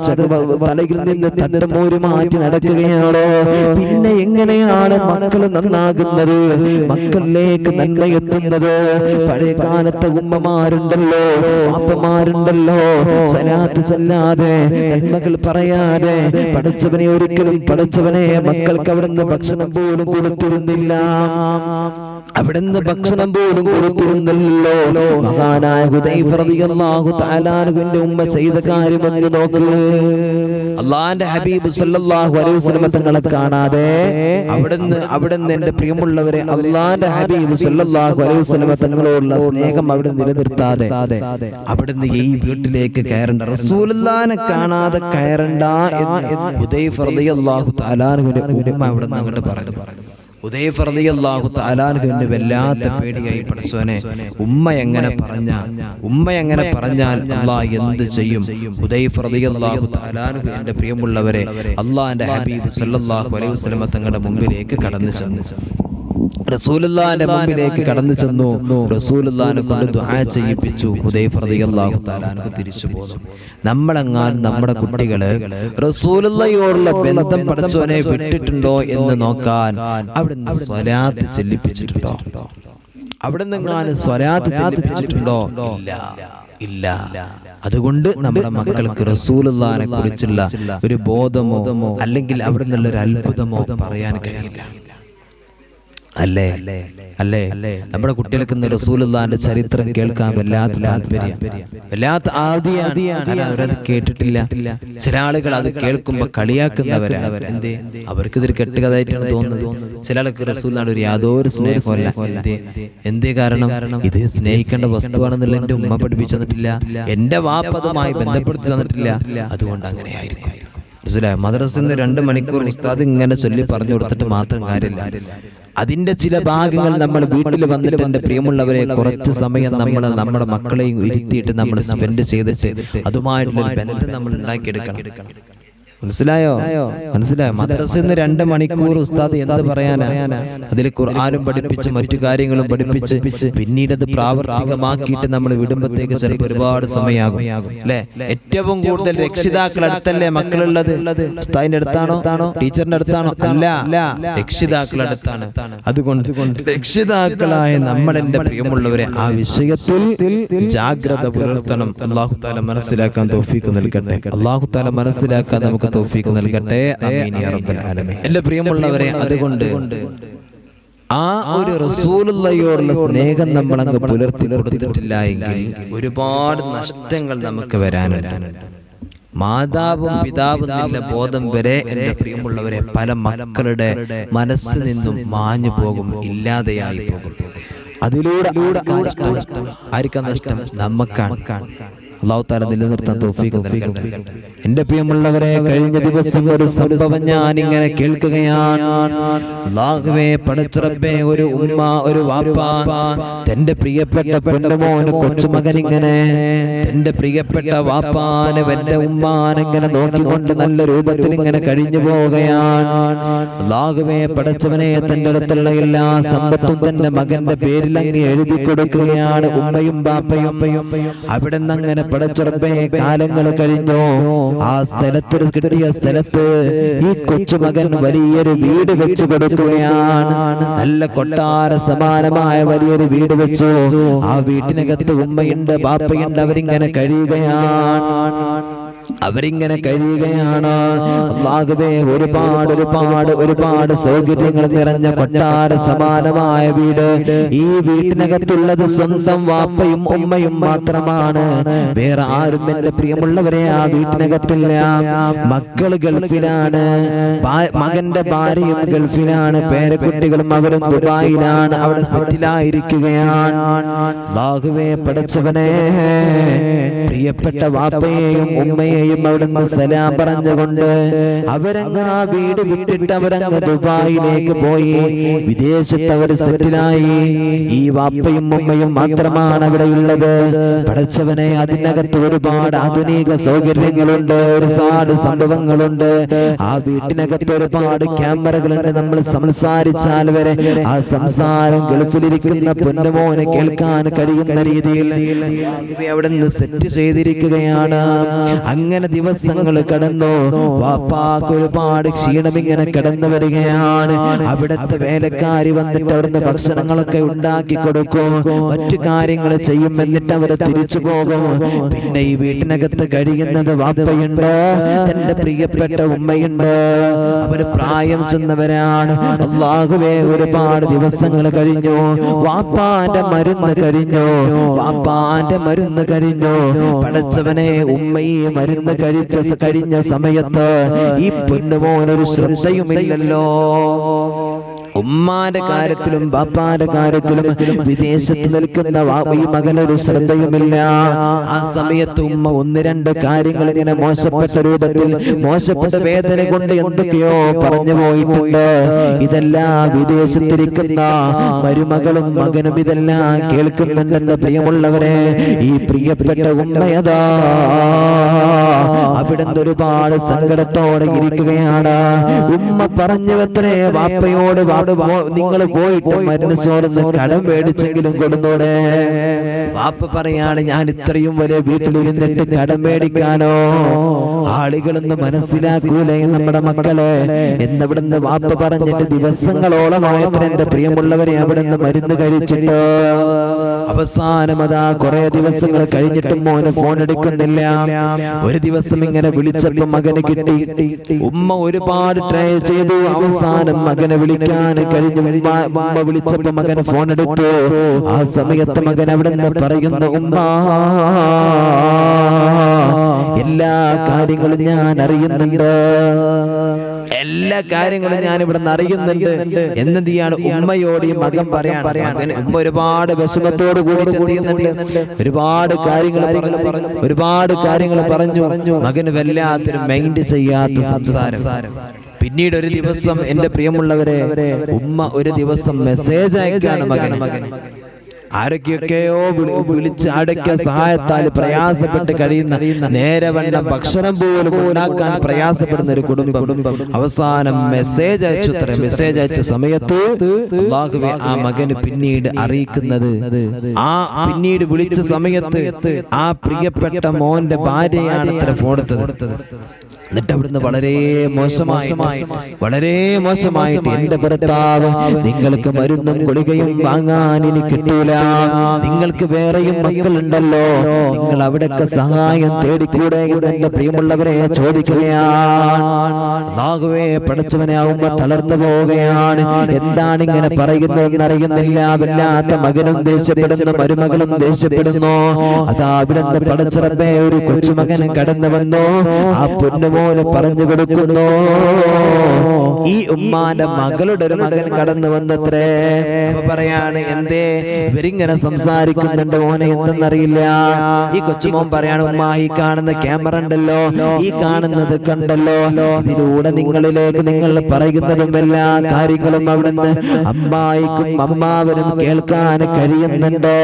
തലയിൽ നിന്ന് തട്ടമൂരി മാറ്റി നടക്കുകയാണ് പിന്നെ എങ്ങനെയാണ് മക്കൾ നന്നാകുന്നത് മക്കളിലേക്ക് നന്മ എത്തുന്നത് പഴയ കാലത്തെ ഉമ്മമാരുണ്ടല്ലോ വാപ്പമാരുണ്ടല്ലോ സ്വലാത്ത് ചൊല്ലാതെ നന്മകൾ പറയാതെ പഠിച്ചവനെ ഒരിക്കലും പഠിച്ചവനെ മക്കൾക്ക് അവിടുന്ന് ഭക്ഷണം പോലും കൊടുത്തിരുന്നില്ല അവിടുന്ന് ഭക്ഷണം പോലും കൊടുത്തിരുന്നല്ലോ മഹാനായ ഹുദൈഫ റളിയല്ലാഹു തആല അൻഹുവിന്റെ ഉമ്മ ചെയ്ത കാര്യമെന്ന് നോക്ക് അല്ലാഹുവിന്റെ ഹബീബ് സല്ലല്ലാഹു അലൈഹി വസല്ലം തങ്ങളെ കാണാതെ അവിടുന്ന് എന്റെ പ്രിയമുള്ളവരെ അല്ലാഹുവിന്റെ ഹബീബ് സല്ലല്ലാഹു അലൈഹി വസല്ലം തങ്ങളോടുള്ള സ്നേഹം അവിടെ നിലനിർത്താതെ അവിടുന്ന് ഈ വീട്ടിലേക്ക് കയറണ്ട റസൂലുള്ളാഹിനെ കാണാതെ കയറണ്ട എന്ന് ഹുദൈഫ റളിയല്ലാഹു തആല അൻഹുവിന്റെ ഉമ്മ അവിടുന്ന് അങ്ങോട്ട് പറഞ്ഞു ഹുദൈഫ റളിയല്ലാഹു തആല അൻഹുവിന് വല്ലാത്ത പേടിയായി പടച്ചോനെ ഉമ്മ എങ്ങനെ പറഞ്ഞാൽ അല്ലാഹ് എന്ത് ചെയ്യും ഹുദൈഫ റളിയല്ലാഹു തആല അൻഹു എന്റെ പ്രിയമുള്ളവരെ അല്ലാഹുവിന്റെ ഹബീബ് സല്ലല്ലാഹു അലൈഹി വസല്ലം തങ്ങളുടെ മുമ്പിലേക്ക് കടന്നു ചെന്നു റസൂലുള്ളാഹിന്റെ മുമ്പിലേക്ക് കടന്നു ചെന്നു റസൂലുള്ളാഹിനെ കൊണ്ട് ദുആ ചെയ്യിപ്പിച്ചു ഹുദൈഫ റളിയല്ലാഹു തആല അൻഹു തിരിച്ചു പോന്നു നമ്മളെങ്ങാനും നമ്മുടെ കുട്ടികള് റസൂലുള്ളാഹിയോടുള്ള ബന്ധം പടച്ചവനെ വിട്ടിട്ടുണ്ടോ എന്ന് നോക്കാൻ അവിടുന്ന് സ്വലാത്ത് ചൊല്ലിപ്പിച്ചിട്ടുണ്ടോ അവിടുന്ന് എങ്ങാനും സ്വലാത്ത് ചൊല്ലിപ്പിച്ചിട്ടുണ്ടോ ഇല്ല അതുകൊണ്ട് നമ്മുടെ മക്കൾക്ക് റസൂലുള്ളാഹിനെ കുറിച്ചുള്ള ഒരു ബോധമോ അല്ലെങ്കിൽ അവിടെ നിന്നുള്ള ഒരു അത്ഭുതമോ പറയാൻ കഴിയില്ല. അല്ലേ അല്ലേ നമ്മുടെ കുട്ടികൾക്ക് റസൂലുള്ളാഹിന്റെ ചരിത്രം കേൾക്കാൻ വല്ലാത്ത താല്പര്യം, വല്ലാത്ത ആദിയാണ്. കാരണം അവരത് കേട്ടിട്ടില്ല. ചില ആളുകൾ അത് കേൾക്കുമ്പോ കളിയാക്കുന്നവരാണ്. എന്തേ? അവർക്ക് ഇതൊരു കെട്ടുകഥായിട്ടാണ് തോന്നുന്നത്. ചില ആൾക്ക് റസൂലുള്ളാഹിനോട് ഒരു യാതൊരു സ്നേഹമല്ല. എന്തേ കാരണം? ഇത് സ്നേഹിക്കേണ്ട വസ്തുവാണെന്നുള്ള എന്റെ ഉമ്മ പഠിപ്പിച്ചു തന്നിട്ടില്ല, എന്റെ വാപ്പ അതുമായി ബന്ധപ്പെടുത്തി തന്നിട്ടില്ല, അതുകൊണ്ട് അങ്ങനെയായിരിക്കും. മനസ്സിലായോ? മദ്രസയിൽ 2 മണിക്കൂർ ഉസ്താദ് ഇങ്ങനെ ചൊല്ലി പറഞ്ഞു കൊടുത്തിട്ട് മാത്രം കാര്യമില്ല. അതിന്റെ ചില ഭാഗങ്ങൾ നമ്മൾ വീട്ടിൽ വന്നിട്ട് എന്റെ പ്രിയമുള്ളവരെ കുറച്ച് സമയം നമ്മൾ നമ്മുടെ മക്കളെയും ഇരുത്തിയിട്ട് നമ്മൾ സ്പെൻഡ് ചെയ്തിട്ട് അതുമായിട്ടുള്ള ബന്ധം നമ്മൾ ഉണ്ടാക്കിയെടുക്കണം. മനസ്സിലായോ? മദ്രസയിൽ 2 മണിക്കൂർ ഉസ്താദ് എന്ത് പറയാനാ? അതിൽ ഖുർആനും പഠിപ്പിച്ച് മറ്റു കാര്യങ്ങളും പഠിപ്പിച്ച് പിന്നീട് അത് പ്രാവർത്തികമാക്കിയിട്ട് നമ്മൾ വിടുമ്പോഴത്തേക്ക് ചിലപ്പോൾ ഒരുപാട് സമയമാകും. അല്ലെ? ഏറ്റവും കൂടുതൽ രക്ഷിതാക്കൾ അടുത്തല്ലേ മക്കളുള്ളത്? ഉസ്താദിന്റെ അടുത്താണോ ടീച്ചറിന്റെ അടുത്താണോ? അല്ല, രക്ഷിതാക്കളുടെ അടുത്താണ്. അതുകൊണ്ട് രക്ഷിതാക്കളായ നമ്മൾ എന്റെ പ്രിയമുള്ളവരെ ആ വിഷയത്തിൽ ജാഗ്രത പുലർത്തണം. അല്ലാഹു തആല മനസ്സിലാക്കാൻ തൗഫീഖ് നൽകട്ടെ. അല്ലാഹു തആല മനസ്സിലാക്കാൻ നമുക്ക് തൗഫീഖ് നൽകട്ടെ. ആമീൻ യാ റബ്ബൽ ആലമീൻ. എൻ്റെ പ്രിയമുള്ളവരെ, അതുകൊണ്ട് ആ ഒരു റസൂലുള്ളാഹിയോടുള്ള സ്നേഹം നമ്മൾ അങ്ങ് പുലർത്തി കൊടുത്തിട്ടില്ല എങ്കിൽ ഒരുപാട് നഷ്ടങ്ങൾ നമുക്ക് വരാനുണ്ട്. മാതാവും പിതാവും എന്നുള്ള ബോധം വരെ എൻ്റെ പ്രിയമുള്ളവരെ പല മക്കളുടെ മനസ്സിൽ നിന്നും മാഞ്ഞു പോകും, ഇല്ലാതെയായി പോകും. അതിലൂടെ ആർക്കാ നഷ്ടം? നമുക്കാണ്. അല്ലാഹു തആല നിലനിർത്താൻ തൗഫീഖ് നൽകട്ടെ. എൻ്റെ പ്രിയമുള്ളവരെ, കഴിഞ്ഞ ദിവസം ഒരു സംഭവം ഞാൻ ഇങ്ങനെ കേൾക്കുകയാണ്. അല്ലാഹുവേ, പടച്ച റബ്ബേ, ഒരു ഉമ്മ, ഒരു വാപ്പ തന്റെ പ്രിയപ്പെട്ട പൊന്നുമോന് കൊച്ചുമകൻ ഇങ്ങനെ തന്റെ പ്രിയപ്പെട്ട വാപ്പാനെ എന്റെ ഉമ്മാനെ ഇങ്ങനെ നോക്കിക്കൊണ്ട് നല്ല രൂപത്തിൽ ഇങ്ങനെ കഴിഞ്ഞു പോവുകയാണ്. അല്ലാഹുവേ, പടച്ചവനെ, തന്റെ അടുത്തുള്ള എല്ലാ സമ്പത്തും തന്റെ മകന്റെ പേരിൽ അങ്ങ് എഴുതി കൊടുക്കുകയാണ്. ഉമ്മയും ബാപ്പയും അവിടെ നിന്ന് അങ്ങനെ പടച്ചറബേ കാലങ്ങൾ കഴിഞ്ഞു. ആ സ്ഥലത്ത് കിട്ടിയ സ്ഥലത്ത് ഈ കൊച്ചുമകൻ വലിയൊരു വീട് വെച്ച് കൊടുക്കുകയാണ്. നല്ല കൊട്ടാര സമാനമായ വലിയൊരു വീട് വെച്ചു. ആ വീട്ടിനകത്ത് ഉമ്മയുണ്ട്, ബാപ്പയുണ്ട്. അവരിങ്ങനെ കഴിയുകയാണ്. അല്ലാഹുവേ, ഒരുപാട് സൗകര്യങ്ങൾ നിറഞ്ഞ കൊട്ടാര സമാനമായ വീട്. ഈ വീട്ടിനകത്തുള്ളത് സ്വന്തം വാപ്പയും ഉമ്മയും മാത്രമാണ്. വേറെ ആരും എന്റെ പ്രിയമുള്ളവരെ ആ വീട്ടിനകത്തില്ല. മക്കള് ഗൾഫിലാണ്, മകന്റെ ഭാര്യയും ഗൾഫിലാണ്, പേരക്കുട്ടികളും അവരും ദുബായിലാണ്, അവിടെ സെറ്റിലായിരിക്കുകയാണ്. അല്ലാഹുവേ, പടച്ചവനെ, പ്രിയപ്പെട്ട വാപ്പയെയും ഉമ്മയെയും അവിടുന്ന് സലാം പറഞ്ഞുകൊണ്ട് അവരങ്ങ് ആ വീട് വിട്ടിട്ട് അവരങ്ങ് ദുബായിലേക്ക് പോയി. വിദേശത്ത് അവർ സെറ്റിലായി. ഈ വാപ്പയും ഉമ്മയും മാത്രമാണ് അവിടെ ഉള്ളത്. പടച്ചവനെ, അതിനകത്ത് ഒരുപാട് ആധുനിക സൗകര്യങ്ങളുണ്ട്, ഒരുപാട് സംഭവങ്ങളുണ്ട്. ആ വീട്ടിനകത്ത് ഒരുപാട് ക്യാമറകളുണ്ട്. നമ്മൾ സംസാരിച്ചാൽ വരെ ആ സംസാരം ഗൾഫിലിരിക്കുന്ന പൊന്നുമോനെ കേൾക്കാൻ കഴിയുന്ന രീതിയിൽ അവിടെ നിന്ന് സെറ്റ് ചെയ്തിരിക്കുകയാണ്. അങ്ങനെ ദിവസങ്ങൾ കടന്നു. വാപ്പാക്ക് ഒരുപാട് ക്ഷീണം ഇങ്ങനെ കടന്നു വരികയാണ്. അവിടുത്തെ വേലക്കാരി വന്നിട്ട് അവിടുന്ന് ഭക്ഷണങ്ങളൊക്കെ ഉണ്ടാക്കി കൊടുക്കും, മറ്റു കാര്യങ്ങൾ ചെയ്യും. എന്നിട്ട് അവര് തിരിച്ചു പോകും. പിന്നെ ഈ വീട്ടിനകത്ത് കഴിയുന്നത് വാപ്പയുണ്ട്, തന്റെ പ്രിയപ്പെട്ട ഉമ്മയുണ്ട്. അവര് പ്രായം ചെന്നവരാണ്. അല്ലാഹുവേ, ഒരുപാട് ദിവസങ്ങൾ കഴിഞ്ഞു. വാപ്പാന്റെ മരുന്ന് കഴിഞ്ഞു. പടച്ചവനെ, ഉമ്മയെ മരുന്ന് കഴിഞ്ഞ സമയത്ത് ഈ പൊന്നുമോനൊരു ശ്രദ്ധയുമില്ലല്ലോ. ഉമ്മാന്റെ കാര്യത്തിലും ബാപ്പാന്റെ കാര്യത്തിലും വിദേശത്ത് നിൽക്കുന്ന ഈ മകനൊരു ശ്രദ്ധയുമില്ല. ആ സമയത്ത് ഉമ്മ 1-2 കാര്യങ്ങൾ ഇങ്ങനെ മോശപ്പെട്ട രൂപത്തിൽ, മോശപ്പെട്ട വേദന കൊണ്ട് എന്തൊക്കെയോ പറഞ്ഞു പോയിട്ടുണ്ട്. ഇതെല്ലാം വിദേശത്തിരിക്കുന്ന മരുമകളും മകനും ഇതെല്ലാം കേൾക്കുന്നുണ്ടെന്ന് പ്രിയമുള്ളവരെ. ഈ പ്രിയപ്പെട്ട ഉമ്മയതാ അവിടുന്ന് ഒരുപാട് സങ്കടത്തോടെ ഇരിക്കുകയാണ്. ഉമ്മ പറഞ്ഞു അത്രേ വാപ്പയോട്, നിങ്ങൾ പോയിട്ട് മരുന്ന് ചോർന്ന് കടം മേടിച്ചെങ്കിലും കൊടുന്നോടെ. വാപ്പ പറയാണ്, ഞാൻ ഇത്രയും വലിയ വീട്ടിലിരുന്നിട്ട് കടം മേടിക്കാനോ? ആളുകളൊന്നും മനസ്സിലാക്കൂലേ നമ്മുടെ മക്കളെ എന്നവിടുന്ന് വാപ്പ പറഞ്ഞിട്ട് ദിവസങ്ങളോളമായപ്പോൾ എന്റെ പ്രിയമുള്ളവരെ അവിടുന്ന് മരുന്ന് കഴിച്ചിട്ട് അവസാനം അതാ കുറെ ദിവസങ്ങൾ കഴിഞ്ഞിട്ടും മോന് ഫോൺ എടുക്കുന്നില്ല. ഒരു ദിവസം ഇങ്ങനെ വിളിച്ചപ്പോ മകന് കിട്ടി. ഉമ്മ ഒരുപാട് ട്രൈ ചെയ്തു, അവസാനം മകനെ വിളിക്കാൻ കഴിഞ്ഞു. ഉമ്മ വിളിച്ചപ്പോ മകൻ ഫോൺ എടുത്തു. ആ സമയത്ത് മകൻ അവിടെ നിന്ന് പറയുന്നു, ഉമ്മ എല്ലാ കാര്യങ്ങളും ഞാൻ അറിയുന്നുണ്ട്, എല്ലാ കാര്യങ്ങളും ഞാൻ ഇവിടെ നിന്ന് അറിയുന്നുണ്ട് എന്നതിയാണ് ഉമ്മയോട് ഈ മകൻ പറയാണ്. ഉമ്മ ഒരുപാട് വിഷമത്തോട് കൂടി ഒരുപാട് കാര്യങ്ങൾ പറഞ്ഞു. മകന് വല്ലാത്തൊരു മൈൻഡ് ചെയ്യാത്ത സംസാരം. പിന്നീട് ഒരു ദിവസം, എന്റെ പ്രിയമുള്ളവരെ, ഉമ്മ ഒരു ദിവസം മെസ്സേജ് അയക്കാണ് മകന്. ആരൊക്കെയൊക്കെയോ വിളിച്ച് അടയ്ക്ക സഹായത്താൽ പ്രയാസപ്പെട്ട് കഴിയുന്ന, നേരവണ്ണം ഭക്ഷണം പോലും ഉണ്ടാക്കാൻ പ്രയാസപ്പെടുന്ന ഒരു കുടുംബം അവസാനം മെസ്സേജ് അയച്ചു. മെസ്സേജ് അയച്ച സമയത്ത് അല്ലാഹുവേ ആ മകന് പിന്നീട് അറിയിക്കുന്നത്, പിന്നീട് വിളിച്ച സമയത്ത് ആ പ്രിയപ്പെട്ട മോന്റെ ഭാര്യയാണ് അത്ര ഫോൺ എടുത്തത്. എന്നിട്ട് അവിടുന്ന് വളരെ മോശമായിട്ട് എന്റെ ഭർത്താവ്, നിങ്ങൾക്ക് മരുന്നും ഗുളികയും വാങ്ങാൻ ഇനി കിട്ടൂല, നിങ്ങൾക്ക് വേറെയും മക്കളുണ്ടല്ലോ, നിങ്ങൾ അവിടൊക്കെ സഹായം തേടിക്കൂടെ എന്ന് എന്റെ പ്രിയമുള്ളവരെ ചോദിക്കുകയാണ്. അല്ലാഹുവേ പടച്ചവനെ, ഉമ്മ തളർന്നു പോവുകയാണ്. എന്താണ് ഇങ്ങനെ പറയുന്നതെന്ന് അറിയുന്നില്ല. വല്ലാത്ത മകനും ദേഷ്യപ്പെടുന്നു, മരുമകളും ദേഷ്യപ്പെടുന്നു. അതാ അവിടുന്ന് പടച്ചറബേ ഒരു കൊച്ചുമകനും കടന്നു വന്നു. ആ പൊന്നുമോന് പറഞ്ഞു കൊടുക്കുന്നു, ഈ ഉമ്മാന്റെ മകളുടെ ഒരു മകൻ കടന്നു വന്നത്രേ. അപ്പൊ പറയാണ്, എന്തേ ഇവരിങ്ങനെ സംസാരിക്കുന്നുണ്ട് മോനെ, എന്തെന്നറിയില്ല. ഈ കൊച്ചുമോൻ പറയാണ്, ഉമ്മ ഈ കാണുന്ന ക്യാമറ ഉണ്ടല്ലോ, ഈ കാണുന്നത് കണ്ടല്ലോ, ഇതിലൂടെ നിങ്ങളിലേക്ക് നിങ്ങൾ പറയുന്നതും എല്ലാ കാര്യങ്ങളും അവിടുന്ന് അമ്മായിക്കും അമ്മാവനും കേൾക്കാൻ കഴിയുന്നുണ്ട്.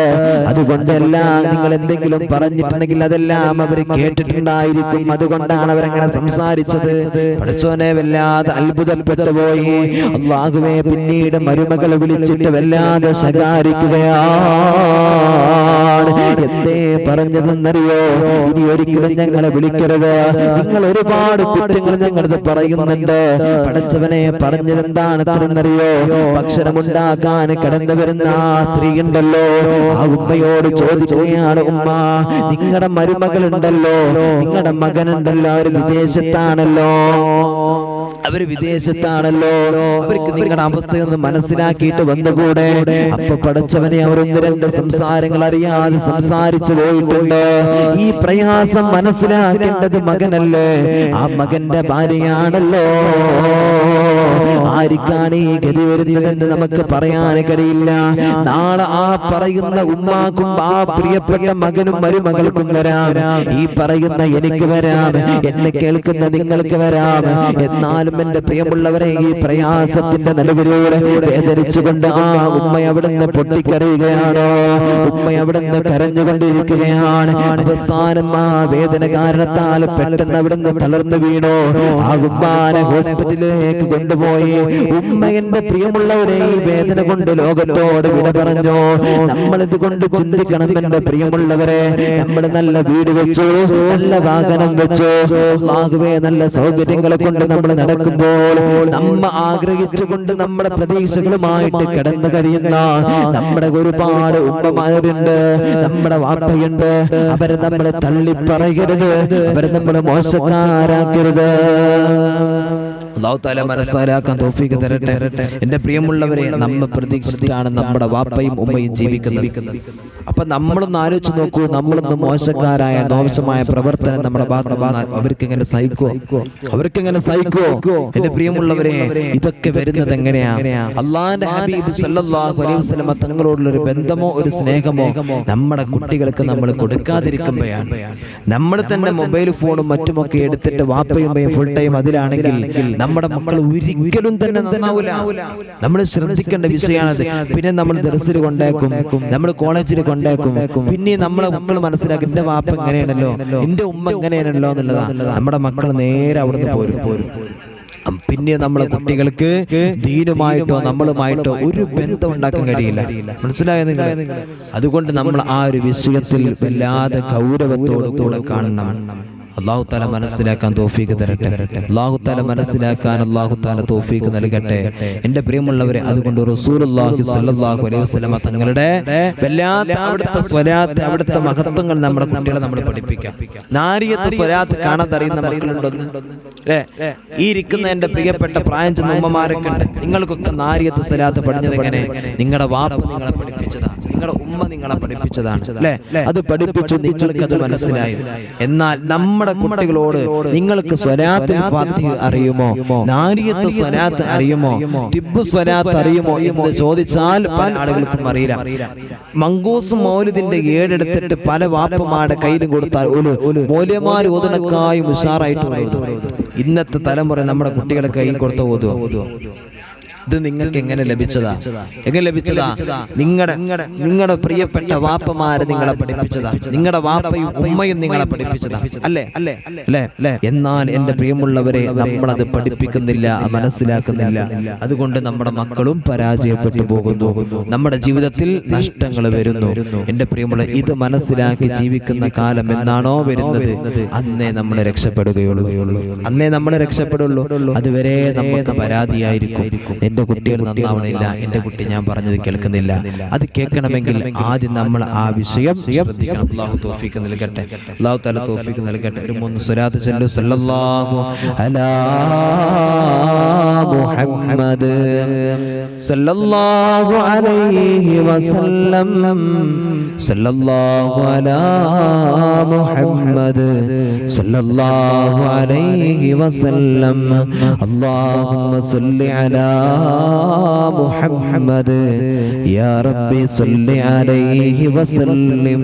അതുകൊണ്ടെല്ലാം നിങ്ങൾ എന്തെങ്കിലും പറഞ്ഞിട്ടുണ്ടെങ്കിൽ അതെല്ലാം അവർ കേട്ടിട്ടുണ്ടായിരിക്കും. അതുകൊണ്ടാണ് അവരങ്ങനെ സംസാരിച്ചത്. പഠിച്ചോനെ വല്ലാതെ അത്ഭുതപ്പെട്ടു പോയി. അല്ലാഹുവേ പിന്നീട് മരുമകളെ വിളിച്ചിട്ട് വല്ലാതെ ശകാരിക്കുകയാണ്. എന്തേ പറഞ്ഞതെന്നറിയോ, ഇനി ഒരിക്കലും ഞങ്ങളെ വിളിക്കരുത്, നിങ്ങൾ ഒരുപാട് കുറ്റങ്ങൾ ഞങ്ങളത് പറയുന്നുണ്ട്. പഠിച്ചവനെ പറഞ്ഞതെന്താണ് എന്നറിയോ, ഭക്ഷണമുണ്ടാക്കാൻ കടന്നു വരുന്ന ആ സ്ത്രീ ഉണ്ടല്ലോ, ആ ഉമ്മയോട് ചോദിക്കുകയാണ്, ഉമ്മ നിങ്ങളുടെ മരുമകളുണ്ടല്ലോ, നിങ്ങളുടെ മകനുണ്ടല്ലോ, അവര് വിദേശത്താണല്ലോ, അവർക്ക് നിങ്ങളുടെ അവസ്ഥയൊന്ന് മനസ്സിലാക്കിയിട്ട് വന്നുകൂടെ? അപ്പൊ പടച്ചവനെ, അവരൊന്ന് രണ്ട് സംസാരങ്ങൾ അറിയാതെ സംസാരിച്ചു പോയിട്ടുണ്ട്. ഈ പ്രയാസം മനസ്സിലാക്കേണ്ടത് മകനല്ലേ, ആ മകന്റെ ഭാര്യയാണല്ലോ. ആർക്കാണ് ഈ ഗതി വരുന്നതെന്ന് നമുക്ക് പറയാൻ കഴിയില്ല. നാളെ ആ പറയുന്ന ഉമ്മാക്കും ആ പ്രിയപ്പെട്ട മകനും മരുമകൾക്കും വരാം, ഈ പറയുന്ന എനിക്ക് വരാം, എന്നെ കേൾക്കുന്ന നിങ്ങൾക്ക് വരാം. എന്നാലും എന്റെ പ്രിയമുള്ളവരെ, ഈ പ്രയാസത്തിന്റെ നിലവിലൂടെ വേദനിച്ചുകൊണ്ട് ആ ഉമ്മ അവിടുന്ന് പൊട്ടിക്കരയുകയാണോ, ഉമ്മ അവിടുന്ന് കരഞ്ഞുകൊണ്ടിരിക്കുകയാണ്. അവസാനം ആ വേദന കാരണത്താൽ പെട്ടെന്ന് അവിടുന്ന് തളർന്നു വീണു. ആ ഉമ്മാനെ ഹോസ്പിറ്റലിലേക്ക് കൊണ്ടുപോയി. ഉമ്മ എന്റെ പ്രിയമുള്ളവരെ ഈ വേദന കൊണ്ട് ലോകത്തോട് വിട പറഞ്ഞു. നമ്മളിത് കൊണ്ട് ചിന്തിക്കണം എന്റെ പ്രിയമുള്ളവരെ. നമ്മൾ നല്ല വീട് വെച്ചു, നല്ല വാഹനം വെച്ചു, ആകുവേ നല്ല സൗകര്യങ്ങളെ കൊണ്ട് നമ്മൾ നടക്കുമ്പോൾ നമ്മ ആഗ്രഹിച്ചുകൊണ്ട് നമ്മുടെ പ്രതീക്ഷകളുമായിട്ട് കിടന്നു കഴിയുന്ന നമ്മുടെ ഒരുപാട് ഉമ്മമാരുണ്ട്, നമ്മുടെ വാപ്പയുണ്ട്. അവരെ നമ്മളെ തള്ളി പറയരുത്, അവരെ നമ്മളെ മോശക്കാരാക്കരുത്. അല്ലാഹു തആല മനസ്സിലാക്കാൻ തൗഫീഖ് തരട്ടെ. എന്റെ പ്രിയമുള്ളവരെ, നമ്മെ പ്രതീക്ഷിച്ചിട്ടാണ് നമ്മുടെ വാപ്പയും ഉമ്മയും ജീവിക്കുന്നത്. അപ്പൊ നമ്മളൊന്ന് ആലോചിച്ച് നോക്കൂ, നമ്മളൊന്ന് മോശക്കാരായ മോശമായ പ്രവർത്തനം നമ്മുടെ ഭാഗത്ത് വന്നാൽ അവർക്കെങ്ങനെ സഹിക്കോ? എന്റെ പ്രിയമുള്ളവരെ, ഇതൊക്കെ വരുന്നത് എങ്ങനെയാ? അല്ലാഹുവിന്റെ ഹബീബ് സല്ലല്ലാഹു അലൈഹി വസല്ലം തങ്ങളോടുള്ള ഒരു ബന്ധമോ ഒരു സ്നേഹമോ നമ്മുടെ കുട്ടികൾക്ക് നമ്മൾ കൊടുക്കാതിരിക്കുമ്പോഴാണ്. നമ്മൾ തന്നെ മൊബൈൽ ഫോണും മറ്റുമൊക്കെ എടുത്തിട്ട് വാപ്പയും ഫുൾ ടൈം അതിലാണെങ്കിൽ നമ്മുടെ മക്കൾ ഒരിക്കലും തന്നെ നന്നാവൂല. നമ്മൾ ശ്രദ്ധിക്കേണ്ട വിഷയമാണത്. പിന്നെ നമ്മൾ ദർസിൽ കൊണ്ടേക്കും, നമ്മൾ കോളേജിൽ കൊണ്ടേക്കും. പിന്നെ നമ്മളെ മക്കൾ മനസ്സിലാക്കും, എന്റെ വാപ്പ എങ്ങനെയാണല്ലോ, എന്റെ ഉമ്മ എങ്ങനെയാണല്ലോ എന്നുള്ളതാണ്. നമ്മുടെ മക്കൾ നേരെ അവിടുന്ന് പോരും. പിന്നെ നമ്മളെ കുട്ടികൾക്ക് ദീനുമായിട്ടോ നമ്മളുമായിട്ടോ ഒരു ബന്ധം ഉണ്ടാക്കാൻ കഴിയില്ല. മനസ്സിലായോ നിങ്ങൾ? അതുകൊണ്ട് നമ്മൾ ആ ഒരു വിഷയത്തിൽ വല്ലാതെ ഗൗരവത്തോടു കൂടെ കാണണം. അല്ലാഹു തആല മനസ്സിലാക്കാൻ തൗഫീഖ് തരട്ടെ. അല്ലാഹു തആല മനസ്സിലാക്കാൻ അല്ലാഹു തആല തൗഫീഖ് നൽകട്ടെ. എൻ്റെ പ്രിയമുള്ളവരെ, അതുകൊണ്ട് റസൂലുള്ളാഹി സ്വല്ലല്ലാഹു അലൈഹി വസല്ലമ തങ്ങളുടെ വല്ലാത്ത അവിടുത്തെ സ്വലാത്ത്, അവിടുത്തെ മഹത്വങ്ങൾ നമ്മുടെ കുട്ടികളെ നമ്മൾ പഠിപ്പിക്കാം. നാരിയത്ത് സ്വലാത്ത് കാണാൻ അറിയുന്ന മക്കളുണ്ടെന്ന് അല്ലേ? ഈ ഇരിക്കുന്ന എൻ്റെ പ്രിയപ്പെട്ട പ്രായം ചെന്ന ഉമ്മമാരൊക്കെ ഉണ്ട്. നിങ്ങൾക്കൊക്കെ നാരിയത്ത് സ്വലാത്ത് പഠിച്ചത് എങ്ങനെ? നിങ്ങളുടെ വാപ്പ നിങ്ങളെ പഠിപ്പിച്ചതാണ്, നിങ്ങളുടെ ഉമ്മ നിങ്ങളെ പഠിപ്പിച്ചതാണ് അല്ലേ? അത് പഠിപ്പിച്ചു, നിങ്ങൾക്ക് അത് മനസ്സിലായി. എന്നാൽ നമ്മുടെ കുട്ടികളോട് നിങ്ങൾക്ക് സ്വലാത്തുൽ ഫാത്തിഹ അറിയുമോ, നാരിയത്ത് സ്വലാത്ത് അറിയുമോ, തിബ്ബ് സ്വലാത്ത് അറിയുമോ എന്ന് ചോദിച്ചാൽ പല ആളുകൾക്കും അറിയില്ല. മങ്കൂസ് മൗലിദിന്റെ 7 എടുത്തിട്ട് പല വാപ്പമാരുടെ കയ്യിൽ കൊടുത്താൽ ഒരു മൗലവിമാർ ഓതുനക്കായും ഉഷാറായിട്ട് ഓതും. ഇന്നത്തെ തലമുറ നമ്മുടെ കുട്ടികളെ കയ്യിൽ കൊടുത്ത ഓതുവോ? ഇത് നിങ്ങൾക്ക് എങ്ങനെ ലഭിച്ചതാ? എങ്ങനെ ലഭിച്ചതാ? നിങ്ങളുടെ പ്രിയപ്പെട്ട വാപ്പമാര് നിങ്ങളെ പഠിപ്പിച്ചതാ, നിങ്ങളുടെ വാപ്പയും ഉമ്മയും നിങ്ങളെ പഠിപ്പിച്ചതാ അല്ലേ? അല്ലേ? എന്നാൽ എൻ്റെ പ്രിയമുള്ളവരെ, നമ്മളത് പഠിപ്പിക്കുന്നില്ല, മനസ്സിലാക്കുന്നില്ല. അതുകൊണ്ട് നമ്മുടെ മക്കളും പരാജയപ്പെട്ടു പോകുന്നു, നമ്മുടെ ജീവിതത്തിൽ നഷ്ടങ്ങൾ വരുന്നു. എൻ്റെ പ്രിയമുള്ള, ഇത് മനസ്സിലാക്കി ജീവിക്കുന്ന കാലം എന്നാണോ വരുന്നത്, അന്നേ നമ്മൾ രക്ഷപ്പെടുകയുള്ളൂ, അന്നേ നമ്മൾ രക്ഷപ്പെടുള്ളൂ. അതുവരെ നമുക്ക് പരാതിയായിരിക്കും. എൻ്റെ കുട്ടികൾ നന്നാവണില്ല, എൻ്റെ കുട്ടി ഞാൻ പറഞ്ഞത് കേൾക്കുന്നില്ല. അത് കേൾക്കണമെങ്കിൽ ആദ്യം നമ്മൾ ആ വിഷയം ശ്രദ്ധിക്കണം. അല്ലാഹു തൗഫീഖ് നൽകട്ടെ, അല്ലാഹു തആല തൗഫീഖ് നൽകട്ടെ. ഒരു 3 സ്വലാത്ത് ചൊല്ലു. സല്ലല്ലാഹു അലാ മുഹമ്മദ് സല്ലല്ലാഹു അലൈഹി വസല്ലം, സല്ലല്ലാഹു അലാ മുഹമ്മദ് സല്ലല്ലാഹു അലൈഹി വസല്ലം, അല്ലാഹുമ്മ സ്വല്ലി അലാ മുഹമ്മദ് യാ റബ്ബി സ്വല്ലി അലൈഹി വസല്ലം.